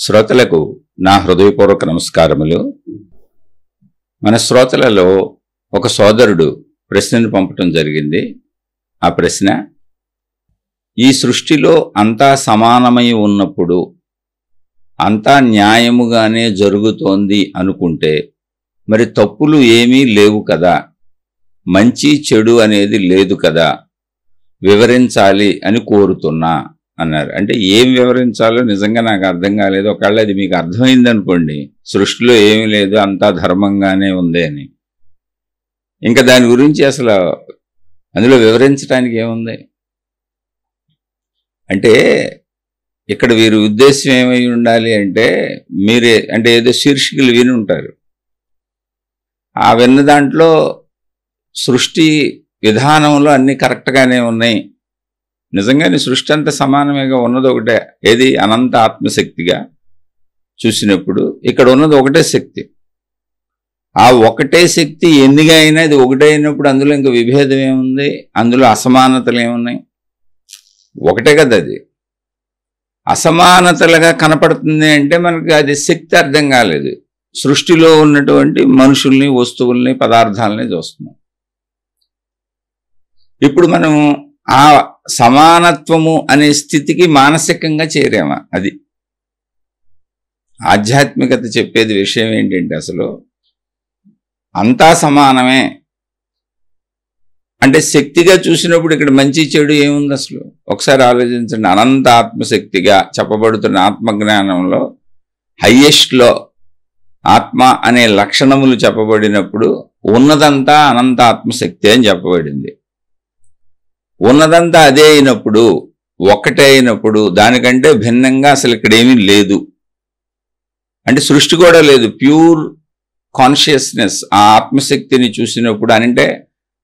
శ్రోతలకు నా హృదయపూర్వక నమస్కారములు. మన శ్రోతలలో ఒక సోదరుడు ప్రశ్నను పంపటం జరిగింది. ఆ ప్రశ్న, ఈ సృష్టిలో అంతా సమానమై ఉన్నప్పుడు అంతా న్యాయముగానే జరుగుతోంది అనుకుంటే మరి తప్పులు ఏమీ లేవు కదా, మంచి చెడు అనేది లేదు కదా, వివరించాలి అని కోరుతున్నా అన్నారు. అంటే ఏం వివరించాలో నిజంగా నాకు అర్థం కాలేదు. ఒకవేళ అది మీకు అర్థమైంది అనుకోండి, సృష్టిలో ఏమీ లేదు అంతా ధర్మంగానే ఉంది అని, ఇంకా దాని గురించి అసలు అందులో వివరించడానికి ఏముంది అంటే, ఇక్కడ వీరి ఉద్దేశం ఏమై ఉండాలి అంటే, మీరే అంటే ఏదో శీర్షికలు విని ఉంటారు. ఆ విన్న దాంట్లో సృష్టి విధానంలో అన్నీ కరెక్ట్గానే ఉన్నాయి, నిజంగానే సృష్టి అంతా సమానమేగా, ఉన్నది ఒకటే. ఏది అనంత ఆత్మశక్తిగా చూసినప్పుడు ఇక్కడ ఉన్నది ఒకటే శక్తి. ఆ ఒకటే శక్తి ఎన్నిగా అయినా ఇది ఒకటే అయినప్పుడు అందులో ఇంకా విభేదం ఏముంది, అందులో అసమానతలు ఏమున్నాయి? ఒకటే కదా. అది అసమానతలుగా కనపడుతుంది అంటే మనకి అది శక్తి అర్థం కాలేదు. సృష్టిలో ఉన్నటువంటి మనుషుల్ని, వస్తువుల్ని, పదార్థాలని చూస్తున్నాం. ఇప్పుడు మనం ఆ సమానత్వము అనే స్థితికి మానసికంగా చేరామా? అది ఆధ్యాత్మికత చెప్పేది విషయం ఏంటంటే, అసలు అంతా సమానమే అంటే శక్తిగా చూసినప్పుడు ఇక్కడ మంచి చెడు ఏముంది అసలు? ఒకసారి ఆలోచించండి. అనంత ఆత్మశక్తిగా చెప్పబడుతున్న ఆత్మజ్ఞానంలో హయ్యెస్ట్లో ఆత్మ అనే లక్షణములు చెప్పబడినప్పుడు ఉన్నదంతా అనంత ఆత్మశక్తి అని చెప్పబడింది. ఉన్నదంతా అదే అయినప్పుడు, ఒకటే అయినప్పుడు, దానికంటే భిన్నంగా అసలు ఇక్కడ ఏమీ లేదు. అంటే సృష్టి కూడా లేదు, ప్యూర్ కాన్షియస్నెస్. ఆ ఆత్మశక్తిని చూసినప్పుడు అంటే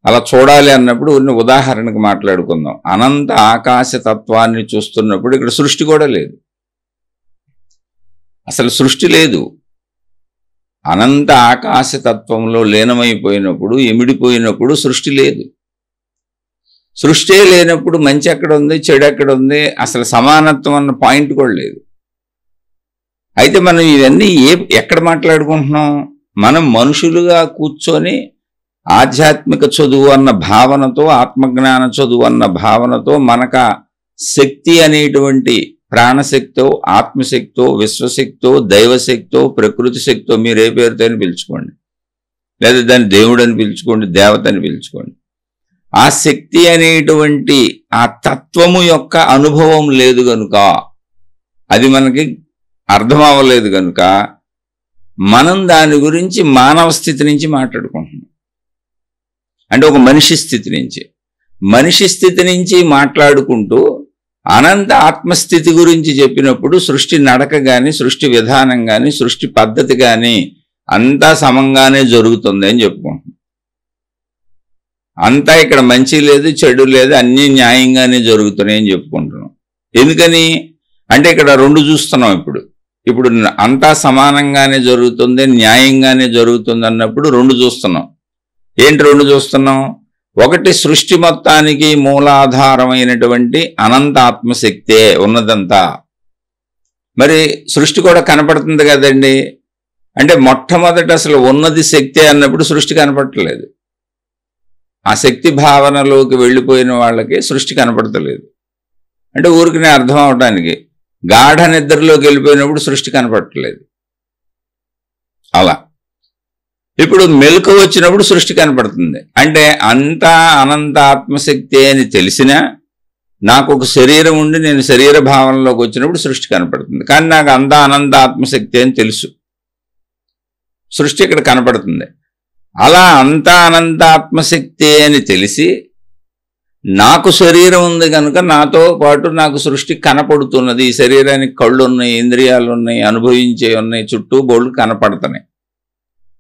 అలా చూడాలి అన్నప్పుడు ఉదాహరణకు మాట్లాడుకుందాం. అనంత ఆకాశ తత్వాన్ని చూస్తున్నప్పుడు ఇక్కడ సృష్టి కూడా లేదు, అసలు సృష్టి లేదు. అనంత ఆకాశ తత్వంలో లీనమైపోయినప్పుడు, ఎమిడిపోయినప్పుడు సృష్టి లేదు. సృష్టి లేనప్పుడు మంచి ఎక్కడ ఉంది, చెడు ఎక్కడ ఉంది, అసలు సమానత్వం అన్న పాయింట్ కూడా లేదు. అయితే మనం ఇవన్నీ ఎక్కడ మాట్లాడుకుంటున్నాం? మనం మనుషులుగా కూర్చొని ఆధ్యాత్మిక చదువు అన్న భావనతో, ఆత్మజ్ఞాన చదువు అన్న భావనతో మనక శక్తి అనేటువంటి ప్రాణశక్తో, ఆత్మశక్తో, విశ్వశక్తో, దైవశక్తో, ప్రకృతి శక్తో, మీరు ఏ పేరుతో అని పిలుచుకోండి, లేదా దాన్ని దేవుడు అని పిలుచుకోండి, దేవత అని పిలుచుకోండి. ఆ శక్తి అనేటువంటి ఆ తత్వము యొక్క అనుభవం లేదు కనుక, అది మనకి అర్థం అవ్వలేదు కనుక మనం దాని గురించి మానవ స్థితి నుంచి మాట్లాడుకుంటున్నాం. అంటే ఒక మనిషి స్థితి నుంచి మాట్లాడుకుంటూ అనంత ఆత్మస్థితి గురించి చెప్పినప్పుడు సృష్టి నడక కానీ, సృష్టి విధానం కానీ, సృష్టి పద్ధతి కానీ అంతా సమంగానే జరుగుతుంది అని చెప్పుకుంటున్నాం. అంతా ఇక్కడ మంచి లేదు, చెడు లేదు, అన్నీ న్యాయంగానే జరుగుతున్నాయని చెప్పుకుంటున్నాం. ఎందుకని అంటే ఇక్కడ రెండు చూస్తున్నాం. ఇప్పుడు అంతా సమానంగానే జరుగుతుంది, న్యాయంగానే జరుగుతుంది అన్నప్పుడు రెండు చూస్తున్నాం. ఏంటి రెండు చూస్తున్నాం? ఒకటి, సృష్టి మొత్తానికి మూలాధారమైనటువంటి అనంత ఆత్మశక్తే ఉన్నదంతా. మరి సృష్టి కూడా కనపడుతుంది కదండి. అంటే మొట్టమొదట అసలు ఉన్నది శక్తే అన్నప్పుడు సృష్టి కనపడట్లేదు. ఆ శక్తి భావనలోకి వెళ్ళిపోయిన వాళ్ళకి సృష్టి కనపడతలేదు. అంటే ఊరికి అర్థం అవడానికి, గాఢ నిద్రలోకి వెళ్ళిపోయినప్పుడు సృష్టి కనపడట్లేదు. అలా ఇప్పుడు మెలకు వచ్చినప్పుడు సృష్టి కనపడుతుంది. అంటే అంతా అనంత ఆత్మశక్తి అని తెలిసినా నాకు ఒక శరీరం ఉండి నేను శరీర భావనలోకి వచ్చినప్పుడు సృష్టి కనపడుతుంది. కానీ నాకు అంతా అనంత ఆత్మశక్తి అని తెలుసు, సృష్టి ఇక్కడ కనపడుతుంది. అలా అంతా అనంత ఆత్మశక్తి అని తెలిసి నాకు శరీరం ఉంది కనుక నాతో పాటు నాకు సృష్టి కనపడుతున్నది. ఈ శరీరానికి కళ్ళు ఉన్నాయి, ఇంద్రియాలు ఉన్నాయి, అనుభవించే ఉన్నాయి, చుట్టూ బోళ్ళు కనపడుతున్నాయి.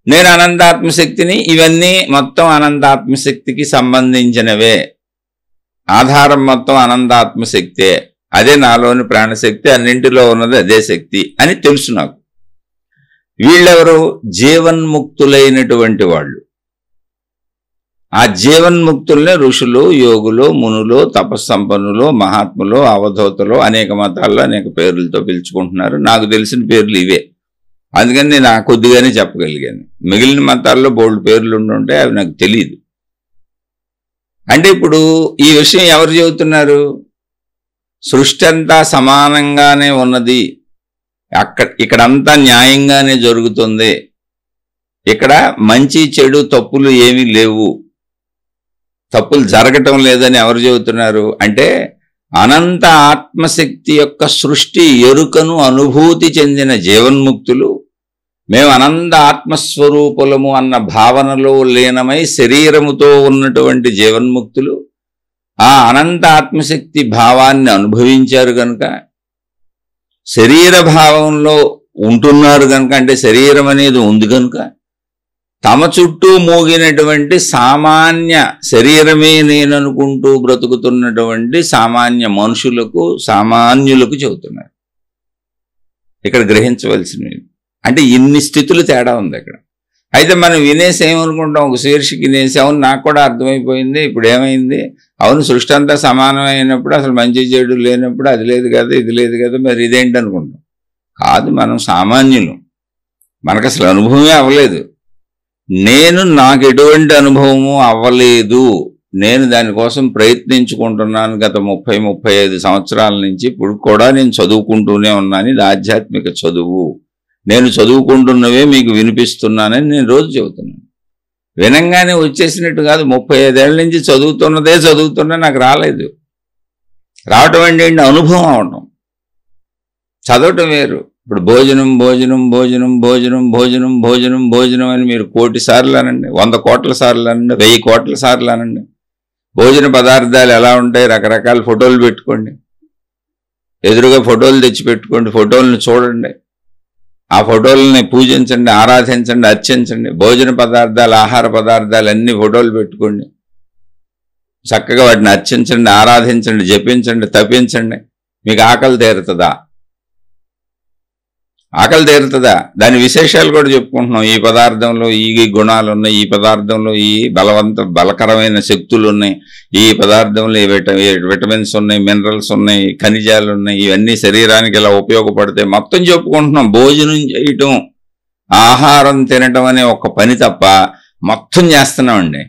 నేను అనంతాత్మశక్తిని, ఇవన్నీ మొత్తం అనంతాత్మశక్తికి సంబంధించినవే, ఆధారం మొత్తం అనంతాత్మశక్తే, అదే నాలోని ప్రాణశక్తి, అన్నింటిలో ఉన్నది అదే శక్తి అని తెలుసు నాకు. వీళ్ళెవరు? జీవన్ముక్తులైనటువంటి వాళ్ళు. ఆ జీవన్ముక్తుల్ని ఋషులు, యోగులు, మునులు, తపస్సంపన్నులు, మహాత్ములు, అవధూతలు అనేక మతాల్లో అనేక పేర్లతో పిలుచుకుంటున్నారు. నాకు తెలిసిన పేర్లు ఇవే. అందుకని నేను ఆ కొద్దిగానే చెప్పగలిగాను. మిగిలిన మతాల్లో బోల్డ్ పేర్లు ఉండుంటే అవి నాకు తెలియదు. అంటే ఇప్పుడు ఈ విషయం ఎవరు చెబుతున్నారు? సృష్టి అంతా సమానంగానే ఉన్నది, ఇక్కడంతా న్యాయంగానే జరుగుతుంది, ఇక్కడ మంచి చెడు తప్పులు ఏమీ లేవు, తప్పులు జరగటం లేదని ఎవరు చెబుతున్నారు? అంటే అనంత ఆత్మశక్తి యొక్క సృష్టి ఎరుకను అనుభూతి చెందిన జీవన్ముక్తులు, మేము అనంత ఆత్మస్వరూపులము అన్న భావనలో లీనమై శరీరముతో ఉన్నటువంటి జీవన్ముక్తులు ఆ అనంత ఆత్మశక్తి భావాన్ని అనుభవించారు కనుక, శరీర భావంలో ఉంటున్నారు కనుక, అంటే శరీరం అనేది ఉంది కనుక, తమ చుట్టూ మోగినటువంటి సామాన్య శరీరమే నేననుకుంటూ బ్రతుకుతున్నటువంటి సామాన్య మనుషులకు, సామాన్యులకు చెబుతున్నారు. ఇక్కడ గ్రహించవలసినవి అంటే ఇన్ని స్థితులు తేడా ఉంది అక్కడ. అయితే మనం వినేసి ఏమనుకుంటాం, ఒక శీర్షిక వినేసి అవును నాకు కూడా అర్థమైపోయింది, ఇప్పుడు ఏమైంది, అవును సృష్టి అంతా సమానమైనప్పుడు అసలు మంచి చెడు లేనప్పుడు అది లేదు కదా ఇది లేదు కదా మరి ఇదేంటి అనుకుంటాం. కాదు, మనం సామాన్యులు, మనకు అసలు అనుభవమే అవ్వలేదు. నాకు ఎటువంటి అనుభవము అవ్వలేదు, నేను దానికోసం ప్రయత్నించుకుంటున్నాను గత 30-35 సంవత్సరాల నుంచి. ఇప్పుడు కూడా నేను చదువుకుంటూనే ఉన్నాను, ఇది ఆధ్యాత్మిక చదువు, నేను చదువుకుంటున్నవే మీకు వినిపిస్తున్నానని నేను రోజు చెబుతున్నాను. వినంగానే వచ్చేసినట్టు కాదు, 35 ఏళ్ళ నుంచి చదువుతున్నా నాకు రాలేదు. రావటం అంటే అనుభవం అవటం. చదవటం వేరు. ఇప్పుడు భోజనం భోజనం భోజనం భోజనం భోజనం భోజనం భోజనం అని మీరు 1,000,000 సార్లు అనండి, 100 కోట్ల సార్లు అనండి, 1000 కోట్ల సార్లు అనండి. భోజన పదార్థాలు ఎలా ఉంటాయి, రకరకాల ఫోటోలు పెట్టుకోండి, ఎదురుగా ఫోటోలు తెచ్చి పెట్టుకోండి, ఫోటోలను చూడండి, ఆ ఫోటోలని పూజించండి, ఆరాధించండి, అర్చించండి. భోజన పదార్థాలు, ఆహార పదార్థాలు అన్ని ఫోటోలు పెట్టుకోండి, చక్కగా వాటిని అర్చించండి, ఆరాధించండి, జపించండి, తప్పించండి. మీకు ఆకలి తీరుతుందా? ఆకలి తీరుతుందా? దాని విశేషాలు కూడా చెప్పుకుంటున్నాం. ఈ పదార్థంలో ఈ గుణాలు ఉన్నాయి, ఈ పదార్థంలో ఈ బలకరమైన శక్తులు ఉన్నాయి, ఈ పదార్థంలో విటమిన్స్ ఉన్నాయి, మినరల్స్ ఉన్నాయి, ఖనిజాలు ఉన్నాయి, ఇవన్నీ శరీరానికి ఇలా ఉపయోగపడతాయి మొత్తం చెప్పుకుంటున్నాం. భోజనం చేయటం, ఆహారం తినటం అనే ఒక పని తప్ప మొత్తం చేస్తున్నామండి.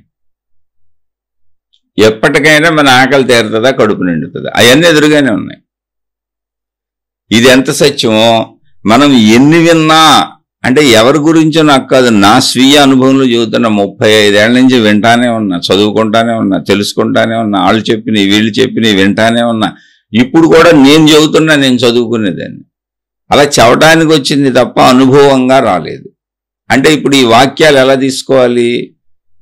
ఎప్పటికైనా మన ఆకలి తీరుతుందా, కడుపు నిండుతుందా? అవన్నీ ఎదురుగానే ఉన్నాయి. ఇది ఎంత సత్యమో మనం ఎన్ని విన్నా, అంటే ఎవరి గురించో నాకు కాదు, నా స్వీయ అనుభవంలో చెబుతున్నా. 35 ఏళ్ల నుంచి వింటానే ఉన్నా, చదువుకుంటానే ఉన్నా, తెలుసుకుంటానే ఉన్నా, వాళ్ళు చెప్పినవి వీళ్ళు చెప్పినవి వింటానే ఉన్నా. ఇప్పుడు కూడా నేను చెబుతున్నా, నేను చదువుకునేదాన్ని. అలా చెప్పడానికి వచ్చింది తప్ప అనుభవంగా రాలేదు. అంటే ఇప్పుడు ఈ వాక్యాలు ఎలా తీసుకోవాలి?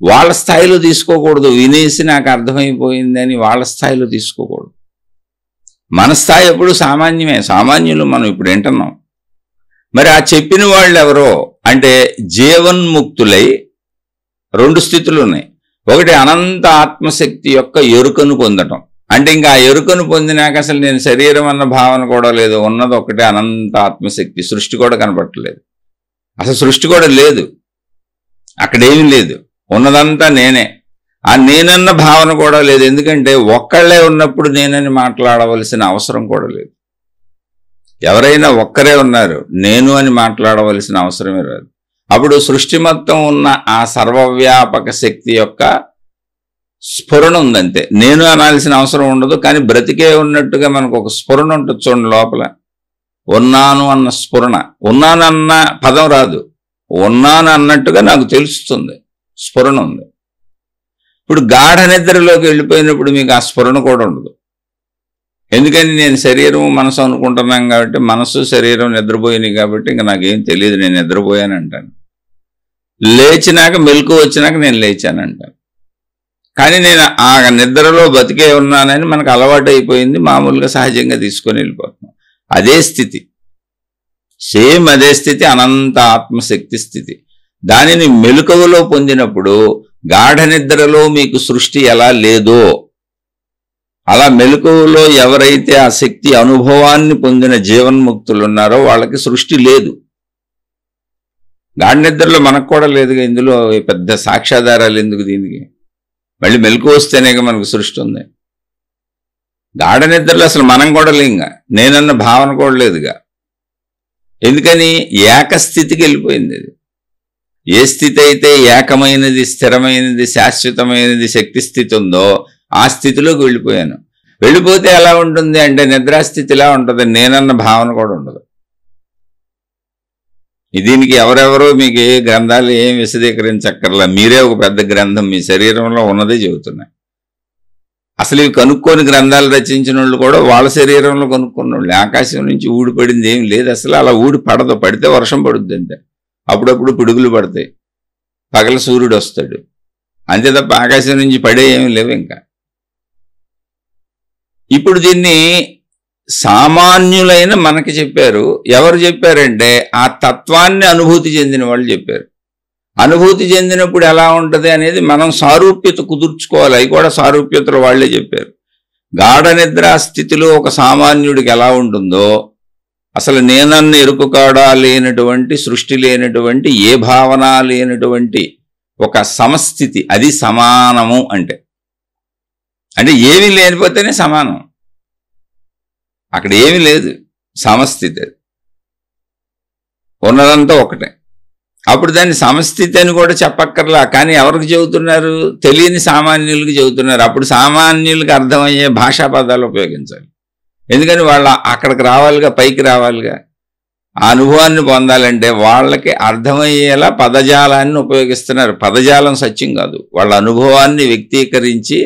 వాళ్ళ స్థాయిలో తీసుకోకూడదు. వినేసి నాకు అర్థమైపోయిందని వాళ్ళ స్థాయిలో తీసుకోకూడదు. మన స్థాయి ఎప్పుడు సామాన్యమే, సామాన్యులు మనం ఇప్పుడు వింటున్నాం. మరి ఆ చెప్పిన వాళ్ళు ఎవరో అంటే జీవన్ముక్తులై 2 స్థితులు ఉన్నాయి. ఒకటి అనంత ఆత్మశక్తి యొక్క ఎరుకను పొందటం. అంటే ఇంకా ఆ ఎరుకను పొందినాక అసలు నేను శరీరం అన్న భావన కూడా లేదు, ఉన్నది ఒకటే అనంత ఆత్మశక్తి. సృష్టి కూడా కనపట్టలేదు, అసలు సృష్టి కూడా లేదు, అక్కడేమీ లేదు, ఉన్నదంతా నేనే. ఆ నేనన్న భావన కూడా లేదు. ఎందుకంటే ఒక్కళ్ళే ఉన్నప్పుడు నేనని మాట్లాడవలసిన అవసరం కూడా లేదు. ఎవరైనా ఒక్కరే ఉన్నారు, నేను అని మాట్లాడవలసిన అవసరమే రాదు. అప్పుడు సృష్టి మొత్తం ఉన్న ఆ సర్వవ్యాపక శక్తి యొక్క స్ఫురణ ఉందంతే. నేను అనాల్సిన అవసరం ఉండదు. కానీ బ్రతికే ఉన్నట్టుగా మనకు ఒక స్ఫురణ ఉంటుంది చూడండి లోపల. ఉన్నాను అన్న స్ఫురణ. ఉన్నానన్న పదం రాదు, ఉన్నాను అన్నట్టుగా నాకు తెలుస్తుంది, స్ఫురణ ఉంది. ఇప్పుడు గాఢ నిద్రలోకి వెళ్ళిపోయినప్పుడు మీకు ఆ స్ఫురణ కూడా ఉండదు. ఎందుకని నేను శరీరం మనసు అనుకుంటున్నాం కాబట్టి, మనసు శరీరం నిద్రపోయినాయి కాబట్టి ఇంకా నాకేం తెలియదు, నేను నిద్రపోయాను అంటాను. లేచినాక మెలకు వచ్చినాక నేను లేచానంటాను. కానీ నేను ఆ నిద్రలో బతికే ఉన్నానని మనకు అలవాటు అయిపోయింది, మామూలుగా సహజంగా తీసుకొని వెళ్ళిపోతున్నాం. అదే స్థితి, సేమ్ అదే స్థితి, అనంత ఆత్మశక్తి స్థితి. దానిని మెలకువలో పొందినప్పుడు గాఢ నిద్రలో మీకు సృష్టి ఎలా లేదో అలా మెలకువలో ఎవరైతే ఆ శక్తి అనుభవాన్ని పొందిన జీవన్ముక్తులు ఉన్నారో వాళ్ళకి సృష్టి లేదు. గాఢ నిద్రలో మనకు కూడా లేదుగా, ఇందులో పెద్ద సాక్ష్యాధారాలు ఎందుకు దీనికి? మళ్ళీ మెలకు వస్తేనే మనకు సృష్టి ఉంది. గాఢ నిద్రలో అసలు మనం కూడా లేంగా, నేనన్న భావన కూడా లేదుగా. ఎందుకని? ఏకస్థితికి వెళ్ళిపోయింది అది. ఏ స్థితి అయితే ఏకమైనది, స్థిరమైనది, శాశ్వతమైనది శక్తి స్థితి ఉందో ఆ స్థితిలోకి వెళ్ళిపోయాను. వెళ్ళిపోతే ఎలా ఉంటుంది అంటే నిద్రాస్థితి ఇలా ఉంటుంది, నేనన్న భావన కూడా ఉండదు. దీనికి ఎవరెవరో మీకు ఏ గ్రంథాలు ఏం విశదీకరించక్కర్లా, మీరే ఒక పెద్ద గ్రంథం మీ శరీరంలో ఉన్నదే చెబుతున్నాయి. అసలు ఇవి కనుక్కొని గ్రంథాలు రచించిన వాళ్ళు కూడా వాళ్ళ శరీరంలో కనుక్కున్న వాళ్ళు. ఆకాశం నుంచి ఊడిపడింది ఏం లేదు అసలు, అలా ఊడి పడదు, పడితే వర్షం పడుద్ది అంతే, అప్పుడప్పుడు పిడుగులు పడతాయి, పగల సూర్యుడు వస్తాడు అంతే తప్ప ఆకాశం నుంచి పడే ఏమి లేవు. ఇంకా ఇప్పుడు దీన్ని సామాన్యులైన మనకి చెప్పారు. ఎవరు చెప్పారంటే ఆ తత్వాన్ని అనుభూతి చెందిన వాళ్ళు చెప్పారు. అనుభూతి చెందినప్పుడు ఎలా ఉంటుంది అనేది మనం సారూప్యత కుదుర్చుకోవాలి. అవి కూడా సారూప్యతలు వాళ్లే చెప్పారు. గాఢ నిద్రా స్థితిలో ఒక సామాన్యుడికి ఎలా ఉంటుందో, అసలు నేనన్న ఎరుకు కాడా లేనటువంటి, సృష్టి లేనటువంటి, ఏ భావన లేనటువంటి ఒక సమస్థితి, అది సమానము. అంటే ఏమీ లేనిపోతేనే సమానం, అక్కడ ఏమీ లేదు, సమస్థితి, ఉన్నదంతా ఒకటే. అప్పుడు దాన్ని సమస్థితి అని కూడా చెప్పక్కర్లా. కానీ ఎవరికి చెబుతున్నారు? తెలియని సామాన్యులకు చెబుతున్నారు. అప్పుడు సామాన్యులకు అర్థమయ్యే భాషా పదాలు ఉపయోగించాలి. ఎందుకని వాళ్ళు అక్కడికి రావాలిగా, పైకి రావాలిగా. ఆ అనుభవాన్ని పొందాలంటే వాళ్ళకి అర్థమయ్యేలా పదజాలాన్ని ఉపయోగిస్తున్నారు. పదజాలం సత్యం కాదు, వాళ్ళ అనుభవాన్ని వ్యక్తీకరించి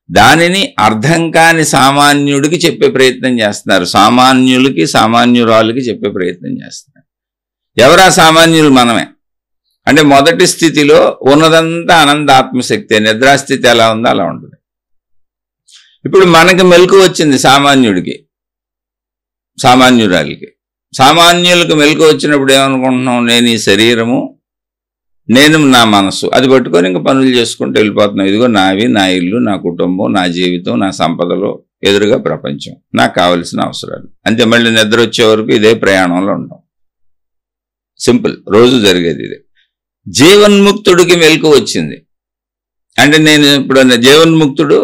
దానిని అర్థం కాని సామాన్యుడికి చెప్పే ప్రయత్నం చేస్తున్నారు. సామాన్యులకి, సామాన్యురాలకి చెప్పే ప్రయత్నం చేస్తున్నారు. ఎవరా సామాన్యులు? మనమే. అంటే మొదటి స్థితిలో ఉన్నదంతా అనంత ఆత్మశక్తి, నిద్రాస్థితి ఎలా ఉందో అలా ఉంటుంది. ఇప్పుడు మనకి మెలకు వచ్చింది సామాన్యుడికి, సామాన్యురాలికి. సామాన్యులకు మెలకు వచ్చినప్పుడు ఏమనుకుంటున్నాం? నేను ఈ శరీరము, నేను నా మనసు, అది పట్టుకొని ఇంకా పనులు చేసుకుంటూ వెళ్ళిపోతున్నాం. ఇదిగో నావి, నా ఇల్లు, నా కుటుంబం, నా జీవితం, నా సంపదలో ఎదురుగా ప్రపంచం, నాకు కావలసిన అవసరాలు అంతే. మళ్ళీ నిద్ర వచ్చే వరకు ఇదే ప్రయాణంలో ఉంటాం. సింపుల్, రోజు జరిగేది ఇదే. జీవన్ముక్తుడికి మెలకు వచ్చింది అంటే, నేను ఇప్పుడు జీవన్ముక్తుడు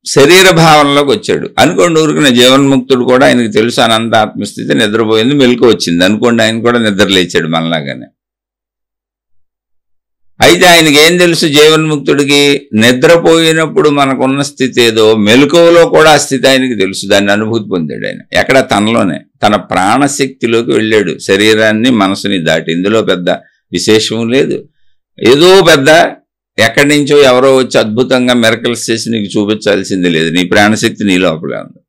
శరీర భావనలోకి వచ్చాడు అనుకోండి. ఊరికి జీవన్ముక్తుడు కూడా ఆయనకు తెలుసు అనంత ఆత్మస్థితి, నిద్రపోయింది, మెలకు వచ్చింది అనుకోండి. ఆయన కూడా నిద్ర లేచాడు మనలాగానే. అయితే ఆయనకి ఏం తెలుసు? జీవన్ముక్తుడికి నిద్రపోయినప్పుడు మనకున్న స్థితి ఏదో, మెలకువలో కూడా ఆ స్థితి ఆయనకి తెలుసు. దాన్ని అనుభూతి పొందాడు ఆయన. ఎక్కడ? తనలోనే, తన ప్రాణశక్తిలోకి వెళ్ళాడు, శరీరాన్ని మనసుని దాటి. ఇందులో పెద్ద విశేషం లేదు. ఏదో పెద్ద ఎక్కడి నుంచో ఎవరో వచ్చి అద్భుతంగా మిరకల్స్ చేసి నీకు చూపించాల్సింది లేదు. నీ ప్రాణశక్తి నీ లోపలే ఉంది.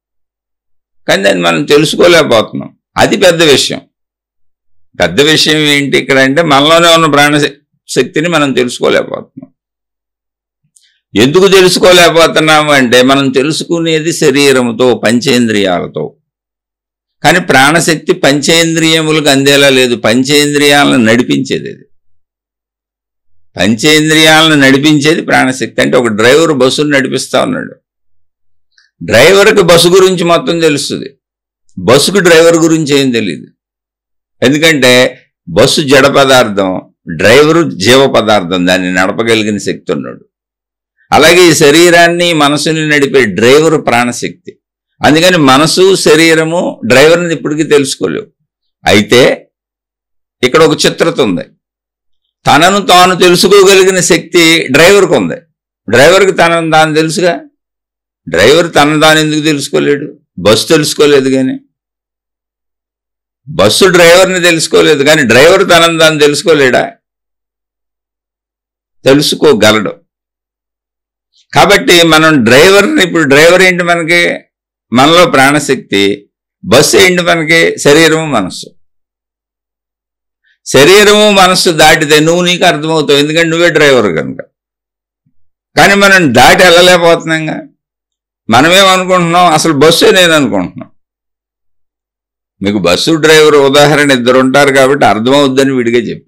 కానీ దాన్ని మనం తెలుసుకోలేకపోతున్నాం. అది పెద్ద విషయం. పెద్ద విషయం ఏంటి ఇక్కడ అంటే, మనలోనే ఉన్న ప్రాణశక్తిని మనం తెలుసుకోలేకపోతున్నాం. ఎందుకు తెలుసుకోలేకపోతున్నాము అంటే, మనం తెలుసుకునేది శరీరముతో, పంచేంద్రియాలతో. కానీ ప్రాణశక్తి పంచేంద్రియములకు అందేలా లేదు. పంచేంద్రియాలను నడిపించేది అది. పంచేంద్రియాలను నడిపించేది ప్రాణశక్తి. అంటే ఒక డ్రైవర్ బస్సును నడిపిస్తా ఉన్నాడు. డ్రైవర్కి బస్సు గురించి మొత్తం తెలుస్తుంది, బస్సుకు డ్రైవర్ గురించి ఏం తెలియదు. ఎందుకంటే బస్సు జడ పదార్థం, డ్రైవరు జీవ పదార్థం, దాన్ని నడపగలిగిన శక్తి ఉన్నాడు. అలాగే ఈ శరీరాన్ని, మనసుని నడిపే డ్రైవరు ప్రాణశక్తి. అందుకని మనసు, శరీరము, డ్రైవర్ని ఇప్పటికీ తెలుసుకోలేవు. అయితే ఇక్కడ ఒక చిత్రత ఉంది. తనను తాను తెలుసుకోగలిగిన శక్తి డ్రైవర్కి ఉంది. డ్రైవర్కి తనను తాను తెలుసుగా. డ్రైవర్ తనను తాను ఎందుకు తెలుసుకోలేడు? బస్సు తెలుసుకోలేదు కానీ, బస్సు డ్రైవర్ని తెలుసుకోలేదు కానీ డ్రైవర్ తనను తాను తెలుసుకోలేడా? తెలుసుకోగలడు. కాబట్టి మనం డ్రైవర్ని, ఇప్పుడు డ్రైవర్ ఏంటి మనకి? మనలో ప్రాణశక్తి. బస్సు ఏంటి మనకి? శరీరము, మనస్సు. శరీరము మనస్సు దాటితే నువ్వు నీకు అర్థమవుతావు, ఎందుకంటే నువ్వే డ్రైవర్ కనుక. కానీ మనం దాటి వెళ్ళలేకపోతున్నాంగా. మనమేమనుకుంటున్నాం? అసలు బస్సే నేను అనుకుంటున్నాం. మీకు బస్సు డ్రైవర్ ఉదాహరణ ఇద్దరు ఉంటారు కాబట్టి అర్థమవుద్దని విడిగా చెప్పి,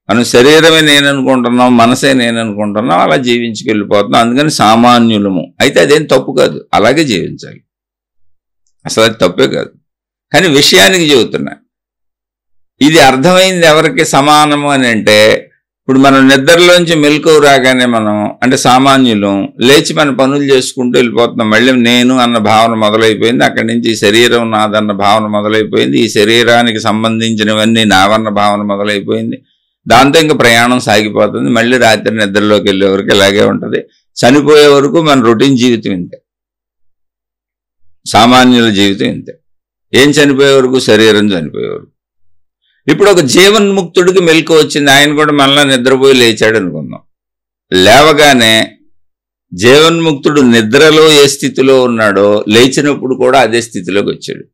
మనం శరీరమే నేను అనుకుంటున్నాం, మనసే నేను అనుకుంటున్నాం, అలా జీవించుకెళ్ళిపోతున్నాం. అందుకని సామాన్యులము. అయితే అదేం తప్పు కాదు, అలాగే జీవించాలి, అసలు అది తప్పే కాదు. కానీ విషయానికి చెబుతున్నా, ఇది అర్థమైంది ఎవరికి సమానము అని అంటే, ఇప్పుడు మనం నిద్రలోంచి మెలకువ రాగానే మనం అంటే సామాన్యులం లేచి మన పనులు చేసుకుంటూ వెళ్ళిపోతున్నాం. మళ్ళీ నేను అన్న భావన మొదలైపోయింది. అక్కడి నుంచి ఈ శరీరం నాదన్న భావన మొదలైపోయింది. ఈ శరీరానికి సంబంధించినవన్నీ నావన్న భావన మొదలైపోయింది. దాంతో ఇంకా ప్రయాణం సాగిపోతుంది. మళ్ళీ రాత్రి నిద్రలోకి వెళ్ళే వరకు ఇలాగే ఉంటుంది. చనిపోయే వరకు మన రొటీన్ జీవితం ఇంతే, సామాన్యుల జీవితం ఇంతే. ఏం చనిపోయే వరకు? శరీరం చనిపోయే వరకు. ఇప్పుడు ఒక జీవన్ముక్తుడికి మెలకువ వచ్చింది. ఆయన కూడా మళ్ళా నిద్రపోయి లేచాడు అనుకుందాం. లేవగానే జీవన్ముక్తుడు నిద్రలో ఏ స్థితిలో ఉన్నాడో లేచినప్పుడు కూడా అదే స్థితిలోకి వచ్చాడు.